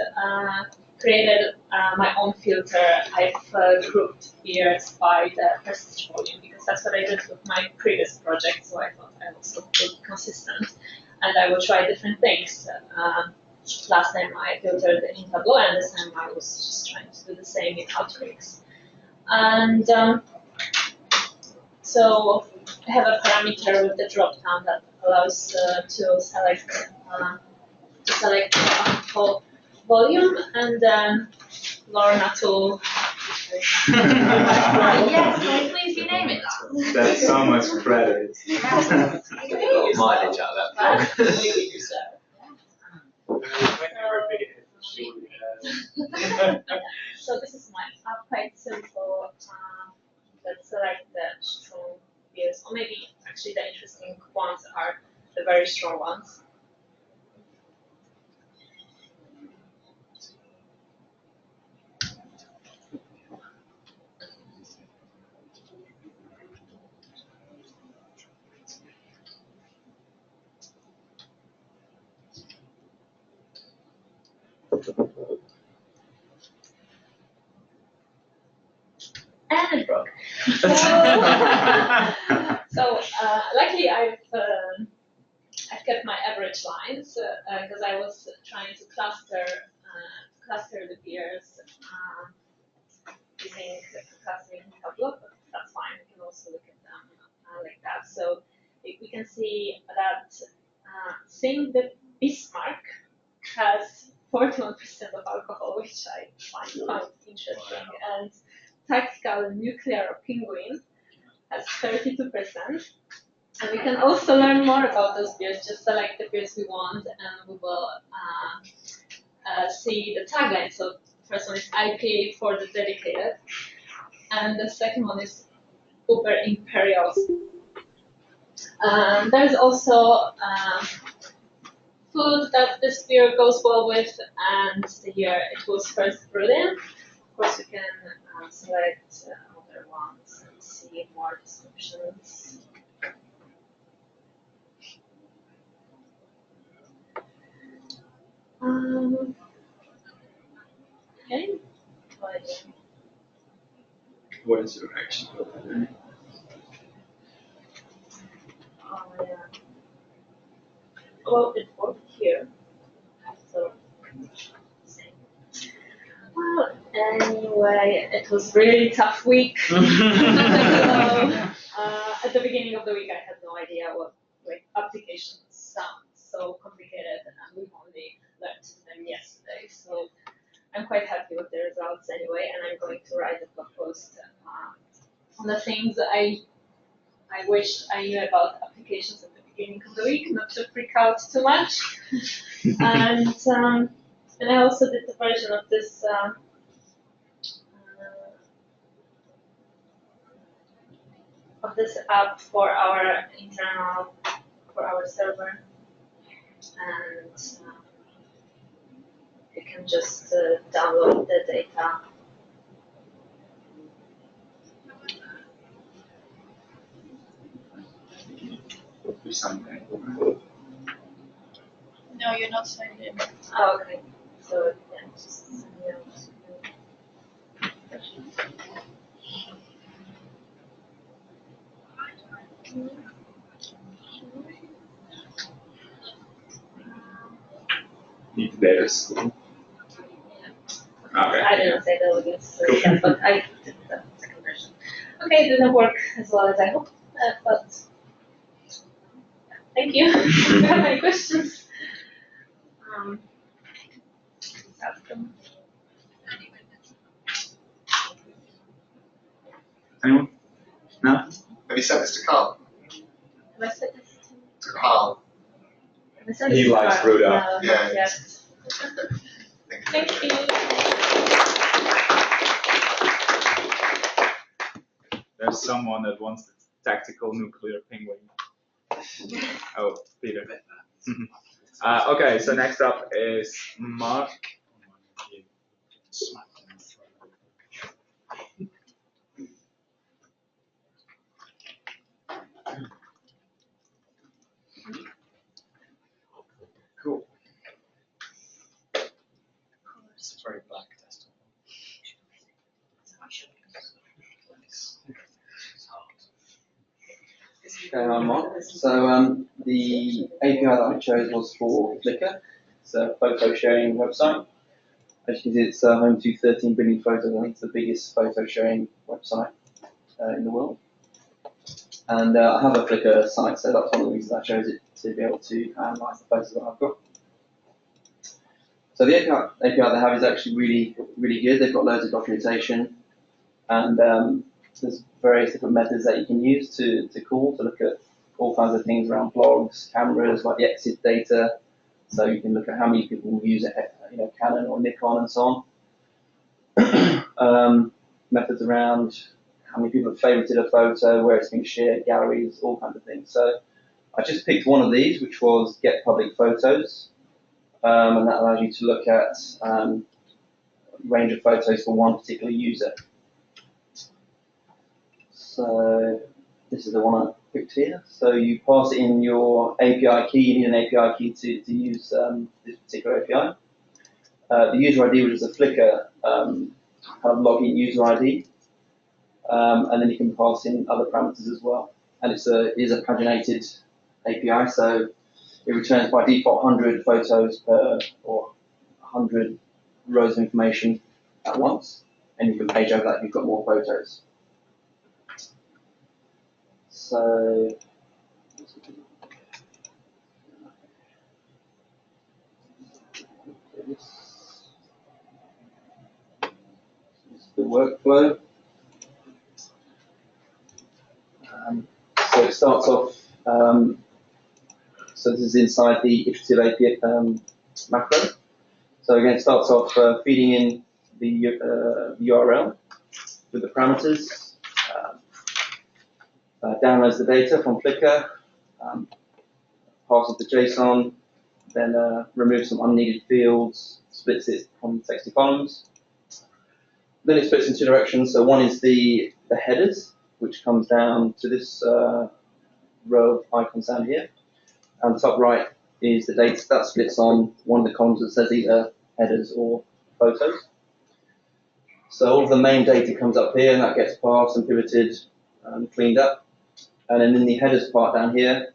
created my own filter. I've grouped beers by the percentage volume, because that's what I did with my previous project, so I thought I also would be consistent. And I would try different things. Last time I filtered in Tableau, and this time I was just trying to do the same in Alteryx. And so I have a parameter with the drop-down that allows to select whole volume, and then Lorna to. Yes, can we please rename it that? That's so much credit. Yes. Mileage out of that. So this is mine. Quite simple. Let's select the strong views, or maybe actually the interesting ones are the very strong ones. And it broke. So luckily I've kept my average lines because I was trying to cluster the peers using clustering Tableau, but that's fine. We can also look at them like that. So we can see that seeing the Bismarck has 41% of alcohol, which I find interesting, and tactical nuclear penguin has 32%. And we can also learn more about those beers. Just select the beers we want, and we will see the tagline. So the first one is IPA for the dedicated, and the second one is Uber Imperials. There's also food that this beer goes well with, and the year it was first brewed in. Of course, you can select other ones and see more descriptions. Okay. What is your action? Oh, yeah. Well, it worked here. So, well, anyway, it was really tough week. So, at the beginning of the week, I had no idea what applications sound so complicated, and we've only learned them yesterday. So I'm quite happy with the results anyway, and I'm going to write a blog post on the things I wished I knew about applications at the beginning of the week, not to freak out too much. And I also did a version of this app for our server, and you can just download the data. Do something. No, you're not signed in. Oh, okay. So yeah, just send me out. Need data school. Okay. I didn't say that against yeah, but I did the second version. Okay, it didn't work as well as I hoped, but thank you. If you have any questions, ask them. Anyone? No? Have you sent this to Carl? Have I said this To Carl? Have I said He this to likes Carl? Ruda. No, Yeah. not yet. Thank you. There's someone that wants the tactical nuclear penguin. Oh, Peter. Okay, so next up is Mark. Cool. It's very black desktop. Okay, I'm Mark. So the API that I chose was for Flickr. It's a photo sharing website. As you can see, it's home to 13 billion photos. I think it's the biggest photo sharing website in the world. And I have a Flickr site, so that's one of the reasons I chose it, to be able to analyze the photos that I've got. So the API they have is actually really good. They've got loads of documentation, and there's various different methods that you can use to call to look at all kinds of things around blogs, cameras, like the exit data. So you can look at how many people use it, Canon or Nikon and so on. Methods around how many people have favorited a photo, where it's been shared, galleries, all kinds of things. So I just picked one of these, which was Get Public Photos, and that allows you to look at a range of photos for one particular user. So this is the one I picked here. So you pass in your API key. You need an API key to use this particular API. The user ID, which is a Flickr kind of login user ID, and then you can pass in other parameters as well. And it is a paginated API, so it returns by default 100 photos per, or 100 rows of information at once, and you can page over that if you've got more photos. So this is the workflow. So it starts off, so this is inside the iterative API macro. So again, it starts off feeding in the URL with the parameters, downloads the data from Flickr, passes the JSON, then removes some unneeded fields, splits it from text to columns. Then it splits into directions. So one is the headers, which comes down to this row of icons down here. And top right is the data that splits on one of the columns that says either headers or photos. So all of the main data comes up here, and that gets parsed and pivoted and cleaned up. And then in the headers part down here,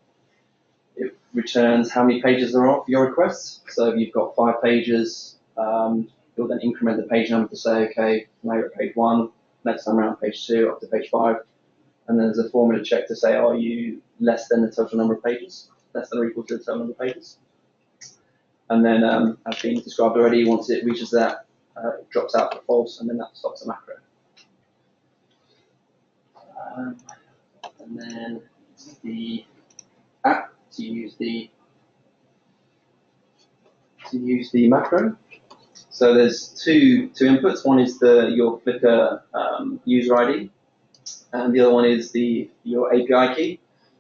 it returns how many pages there are for your requests. So if you've got 5 pages, you'll then increment the page number to say, okay, now you're at page 1, next time around page 2, up to page 5. And then there's a formula check to say, are you less than the total number of pages? Less than or equal to the total number of pages. And then, as being described already, once it reaches that, it drops out for false, and then that stops the macro. And then the app to use the macro. So there's two inputs. One is your Flickr user ID, and the other one is your API key.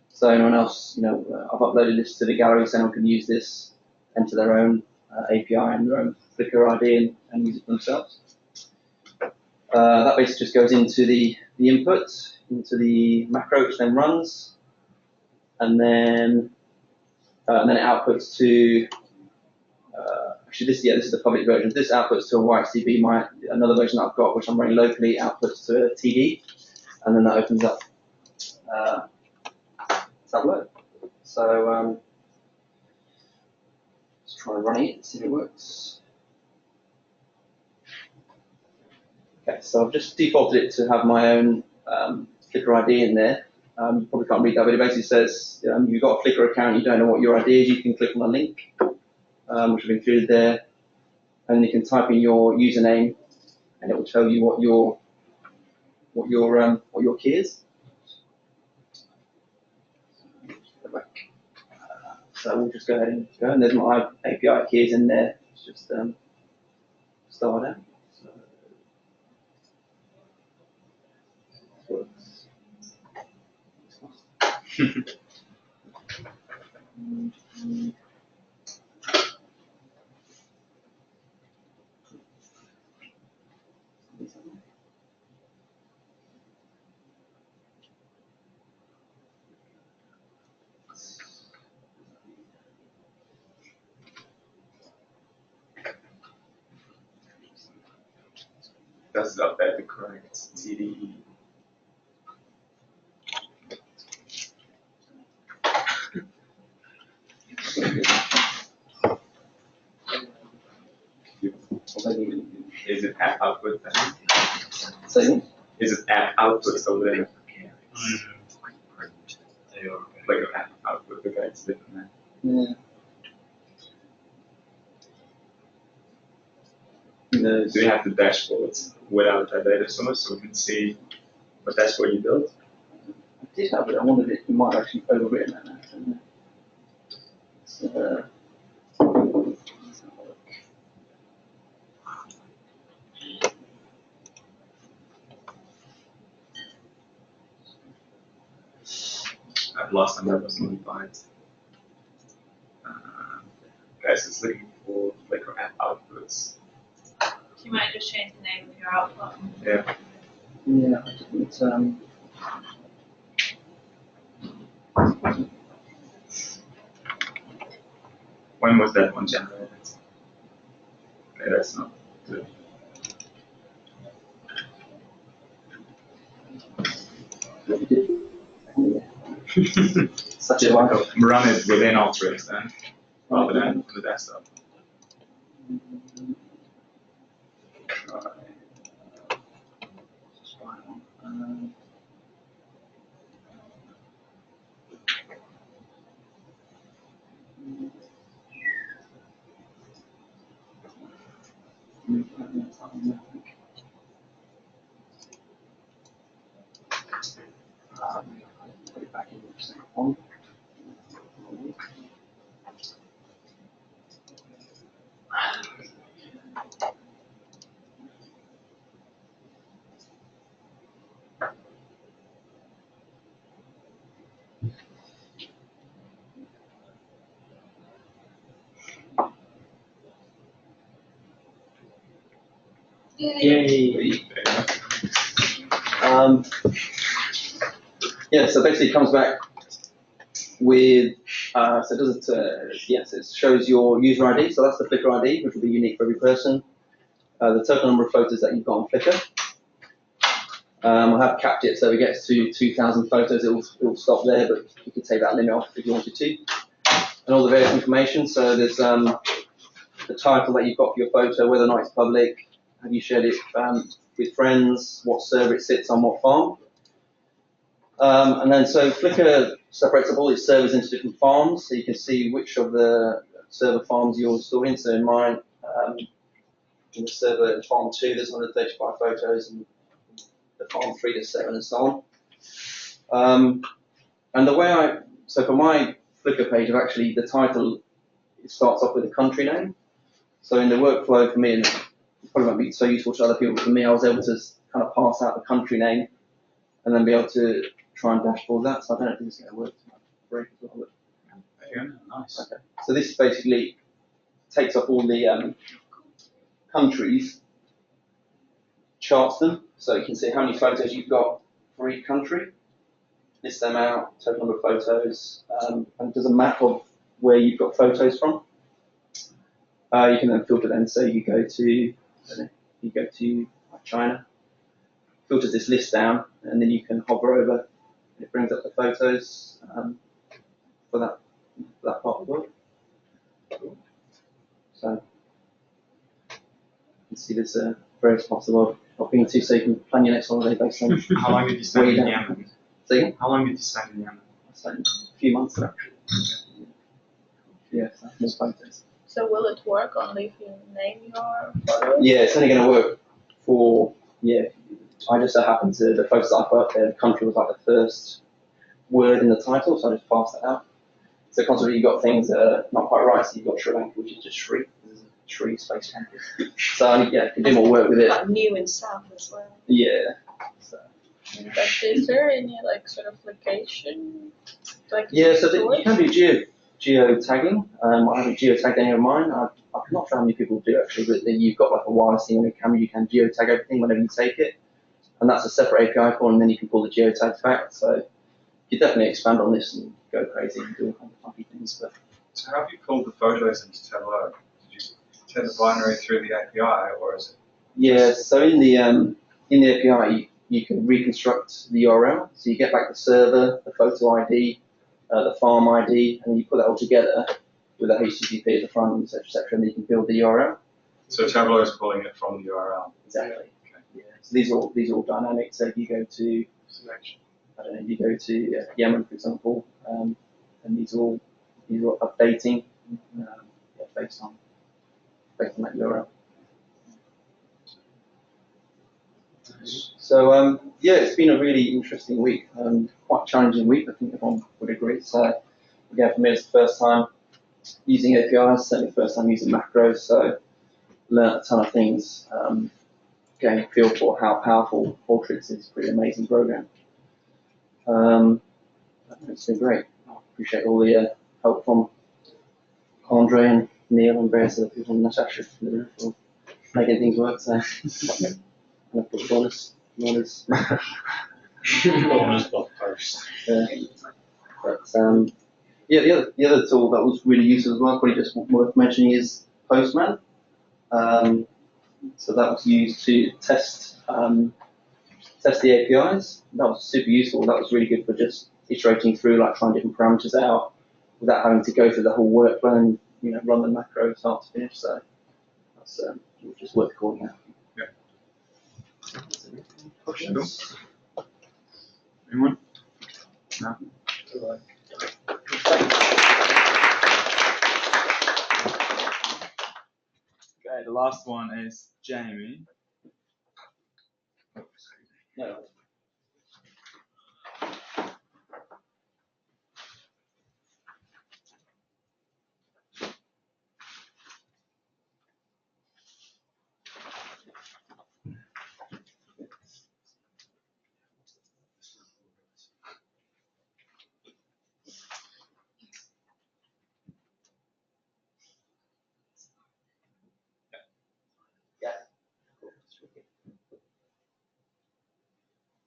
So anyone else, I've uploaded this to the gallery, so anyone can use this, enter their own API and their own Flickr ID and use it for themselves. That basically just goes into the input, into the macro, which then runs, and then it outputs to. Actually, this is the public version. This outputs to a YXDB. Another version that I've got, which I'm running locally, outputs to a TD, and then that opens up Tableau. So let's try running it and see if it works. Okay, so I've just defaulted it to have my own Flickr ID in there. You probably can't read that, but it basically says you've got a Flickr account, you don't know what your ID is, you can click on a link, which I've included there, and you can type in your username, and it will tell you what your key is. Go back. So we'll just go ahead and go, and there's my API keys in there. Let's just start out. So Does update the correct TDE? maybe app output then? So Is it app output over there? Like an app output, okay, it's different then. yeah. No, Do you have the dashboard without that data source so we can see what dashboard you built? I did have it. I wondered if you might have actually overwritten that now. So, let's have a look. Last time that was modified. Guys, it's looking for Flickr app outputs. You might just change the name of your output. Yeah. Yeah, I didn't. When was that one generated? Okay, that's not good. Such a one. Run it within Alteryx then, rather than on the desktop. Put it back in the second one. Yay! Yeah, so basically it comes back with, so it does it, yes, it shows your user ID, so that's the Flickr ID, which will be unique for every person. The total number of photos that you've got on Flickr. I have capped it so it gets to 2,000 photos, it will stop there, but you can take that limit off if you wanted to. And all the various information, so there's the title that you've got for your photo, whether or not it's public, have you shared it with friends, what server it sits on, what farm. And then so Flickr separates up all its servers into different farms, so you can see which of the server farms you're stored in. So in mine, in the server in farm 2, there's 135 photos, and the farm 3 there's 7, and so on. And the way so for my Flickr page, I've actually, the title, it starts off with a country name. So in the workflow for me, and it probably won't be so useful to other people, but for me, I was able to kind of pass out the country name and then be able to try and dashboard that. So I don't know if this is going to work. Break as well. Yeah, nice. Okay. So this basically takes up all the countries, charts them, so you can see how many photos you've got for each country, list them out, total number of photos, and does a map of where you've got photos from. You can then filter them, so you go to like China, filters this list down, and then you can hover over, and it brings up the photos for that part of the world. So you can see there's various parts of the world hopping into, so you can plan your next holiday based on. How long did you spend in Yemen? Say again? How long did you spend in Yemen? I spent a few months there actually. Yeah, so more photos. So will it work only if you name your photos? Yeah, it's only going to work for, I just so happened to, the photos I put up there, the country was like the first word in the title, so I just passed that out. So constantly you've got things that are not quite right, so you've got Sri Lanka, which is just Sri. There's a Sri space country. So yeah, you can do more work with it. Got new and south as well. Yeah. So. But is there any like sort of location? Like Yeah, so you can do geo-tagging. I haven't geo-tagged any of mine. I'm not sure how many people do actually, but then you've got like a wireless thing on your camera, you can geo-tag everything whenever you take it. And that's a separate API call, and then you can pull the geotags back. So you definitely expand on this and go crazy and do all kinds of funky things. But So how have you pulled the photos into Tableau? Did you send the binary through the API, or is it? yeah, so in the API, you can reconstruct the URL. So you get back the server, the photo ID, the farm ID, and you put that all together with a HTTP at the front, etc., and then you can build the URL. So Tableau is pulling it from the URL. Exactly. Okay. Yeah. So these are all dynamic. So if you go to, Selection. I don't know, you go to Yemen, for example, and these are all updating based on that URL. So yeah, it's been a really interesting week, quite challenging week. I think everyone would agree. So again, for me, it's the first time using APIs, certainly the first time using macros. So learned a ton of things. Getting a feel for how powerful Alteryx is. Pretty amazing program. It's been great. I appreciate all the help from Andre and Neil and various other people, and Natasha for making things work. So, and of course, Lorna's. Lorna's blog post. But yeah, the other tool that was really useful as well, probably just worth mentioning, is Postman. So that was used to test the APIs. That was super useful. That was really good for just iterating through, like trying different parameters out without having to go through the whole workflow and run the macro start to finish. So that's just worth calling out. Yeah. Questions? Anyone? No? Okay, the last one is Jamie. No.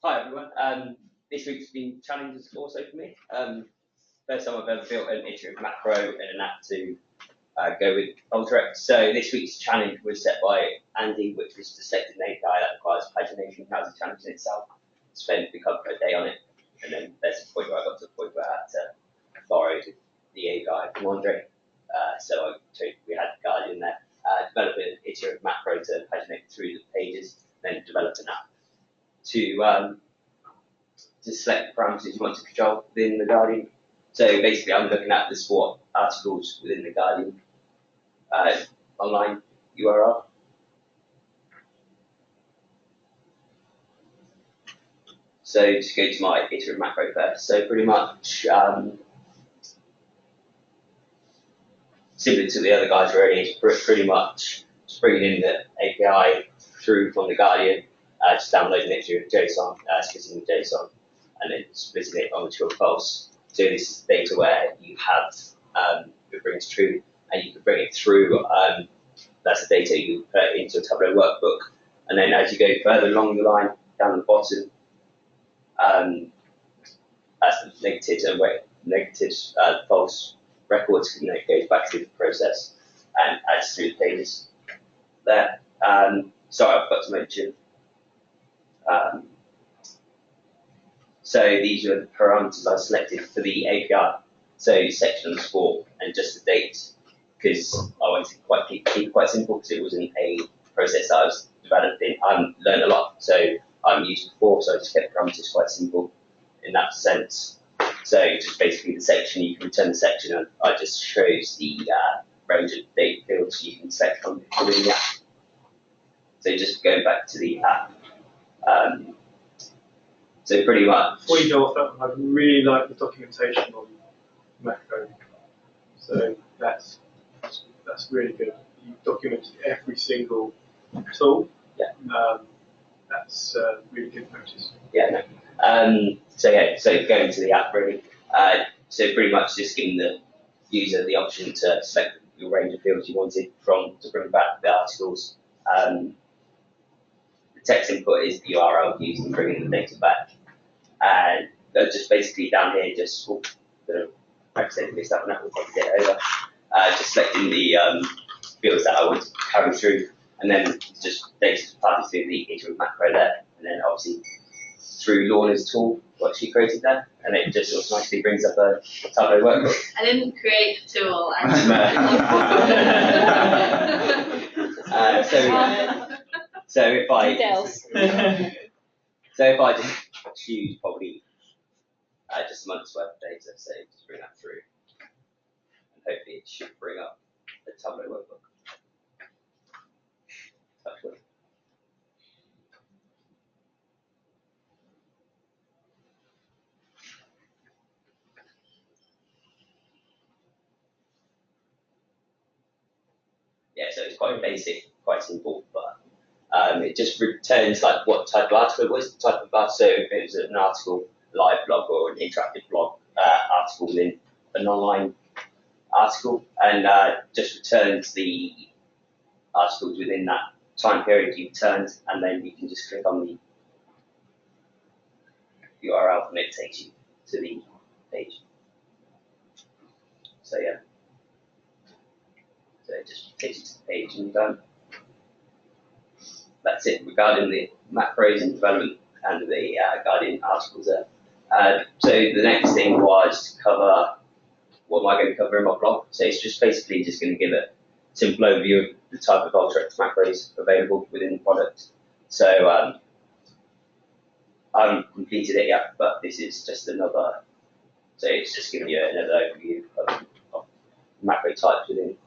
Hi everyone. This week's been challenging also for me. First time I've ever built an iterative macro and an app to go with Alteryx. So this week's challenge was set by Andy, which was to select an API that requires pagination as a challenge in itself. Spent a couple of days on it, and then there's a point where I got to the point where I had to borrow the API from Andre. So we had Guardian there, develop an iterative macro to paginate through the pages, then develop an app to select the parameters you want to control within the Guardian. So basically, I'm looking at the sport articles within the Guardian online URL. So just go to my iterative macro first. So pretty much similar to the other guys already, it's pretty much just bringing in the API through from the Guardian, just downloading it through JSON, splitting the JSON, and then splitting it onto your files. So this is data where you have it brings true, and you can bring it through. That's the data you put into a Tableau workbook, and then as you go further along the line, down the bottom, as the negative false records, it goes back through the process and adds through the pages there. Sorry, I forgot to mention. So these are the parameters I selected for the API. So section on the sport and just the date, because I wanted to keep it quite simple because it wasn't a process that I was developing. I learned a lot, so I'm used before, so I just kept parameters quite simple in that sense. So just basically the section, you can return the section, and I just shows the range of date fields you can select from within the app. So just going back to the app. So pretty much. Before you go off that, I really like the documentation on macro. So that's really good. You documented every single tool. Yeah. That's really good practice. Yeah. No. So going to the app really. So pretty much just giving the user the option to select your range of fields you wanted to bring back the articles. The text input is the URL used in bringing the data back. And just basically down here, just accidentally missed that one out, we'll probably get it over. Just selecting the fields that I want to carry through, and then just data passes through the iterative macro there, and then obviously through Lorna's tool, what she created there, and it just automatically brings up a Tableau workbook. I didn't create the tool. So if I Details. so if I just choose probably just a month's worth of data, so just bring that through, and hopefully it should bring up the Tableau workbook. Hopefully. Yeah, so it's quite basic, quite simple, but it just returns like what type of article it was, the type of article. So if it was an article, live blog, or an interactive blog article within an online article, and just returns the articles within that time period you returned, and then you can just click on the URL and it takes you to the page. So yeah, so it just takes you to the page and you're done. That's it regarding the macros and development and the guiding articles there. So the next thing was to cover what am I going to cover in my blog. So it's just basically just going to give a simple overview of the type of Alteryx macros available within the product. So I haven't completed it yet, but this is just another. So it's just giving you another overview of macro types within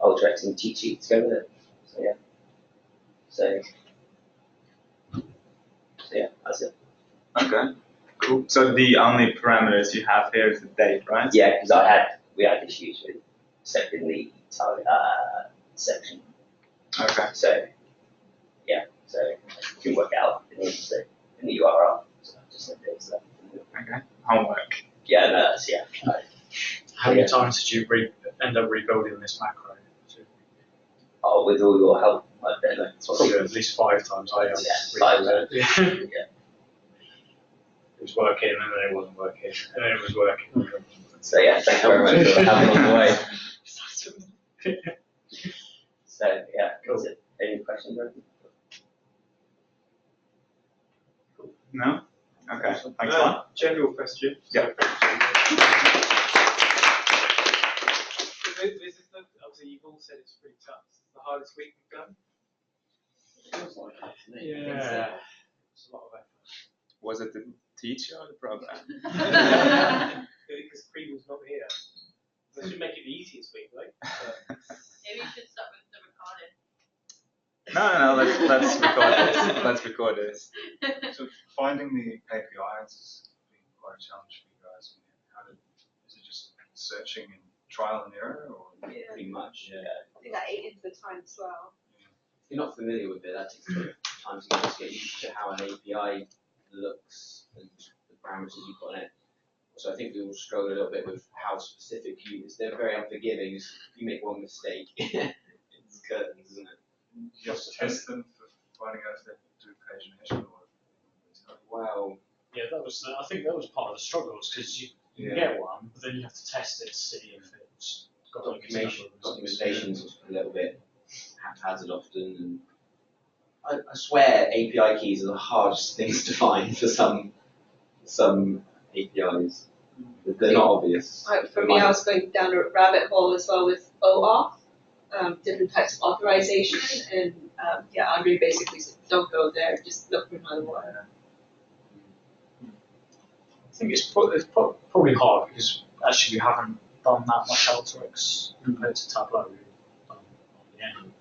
Alteryx and cheat sheets to go with it. So yeah. So yeah, that's it. Okay, cool. So the only parameters you have here is the date, right? Yeah, because we had issues with setting the section. Okay. So yeah, so you can work out in the URL. So just like this. Okay. Homework. Yeah, no, that's yeah. How many times did you end up rebuilding this macro? Oh, with all your help, I don't know. Probably at least 5 times. I Yeah, 5 times. Yeah. It was working, and then it wasn't working, and then it was working. So yeah, thank you very much for having on the way. So yeah, cool. Any questions or anything? Cool. No? Okay, thanks a lot. General question. Yeah. Obviously, you've all said it's pretty tough. It's the hardest week we've done. Yeah. It's a lot of effort. Was it the teacher or the program? Because Creedle's not here. That should make it the easiest week, right? Maybe you should start with the recording. No, let's record this. Let's record this. So finding the APIs has been quite a challenge for you guys. Is it just searching and trial and error, or? Yeah. Pretty much, yeah. I think that ate into the time as well. If you're not familiar with it, that takes time to just get used to how an API looks and the parameters you put on it. So I think we will struggle a little bit with how specific you use. They're very unforgiving. If you make one mistake, it's curtains, isn't it? You have to test them for finding out if they do pagination or. Wow. Yeah, I think that was part of the struggles, because you can get one, but then you have to test it to see if it's got Documentation was a little bit haphazard often, and I swear API keys are the hardest things to find for some APIs. They're not obvious. For me, I was going down a rabbit hole as well with OAuth, different types of authorization, and Andre basically said, don't go there, just look for another one. I think it's probably hard because actually we haven't done that much Alteryx compared to Tableau. And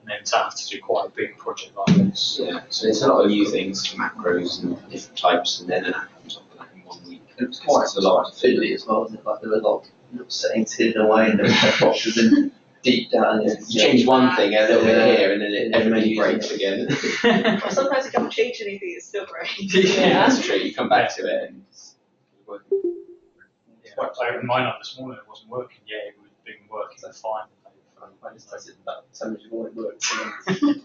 then to have to do quite a big project like this. Yeah, so there's a lot of new things, macros and different types, and then an app comes up with that in 1 week. It's quite a lot fiddly as well, isn't it? Like there were a lot of little settings hidden away and there were boxes in deep down. You change one thing a little bit here and then everything breaks again. Or sometimes if you don't change anything, it still breaks. Yeah, that's true. You come back to it and it's working. I opened mine up this morning, it wasn't working yet, it would have been working fine. I just said that so much more it works. You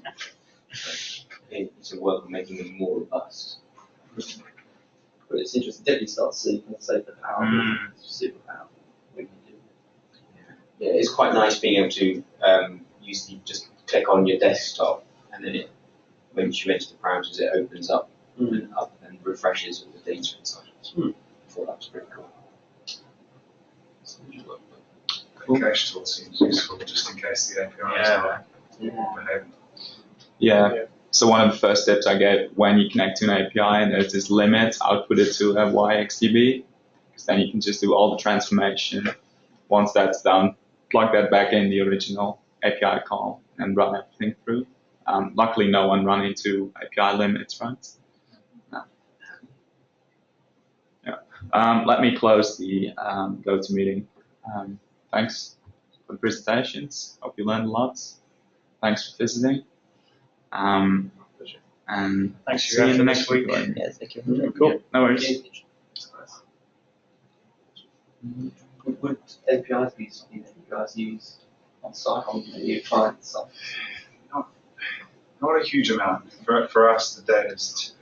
need to work on making them more robust. But it's interesting, definitely start to see, let's say, the power, super powerful. When you do. Yeah, it's quite nice being able to just click on your desktop and then when you enter the parameters, it opens up and refreshes all the data inside. I thought that was pretty cool. The cache tool seems useful just in case the API is not behaving. Yeah. So one of the first tips I gave when you connect to an API and there's this limit, output it to a YXDB, because then you can just do all the transformation. Once that's done, plug that back in the original API call and run everything through. Luckily, no one ran into API limits, right? No. Yeah. Let me close the GoToMeeting. Thanks for the presentations. Hope you learned a lot. Thanks for visiting. And Thanks see for you in the your next week. Yeah, thank you. Cool. No worries. Would APIs be something that you guys use on site on your client stuff? Not a huge amount. For us, the data is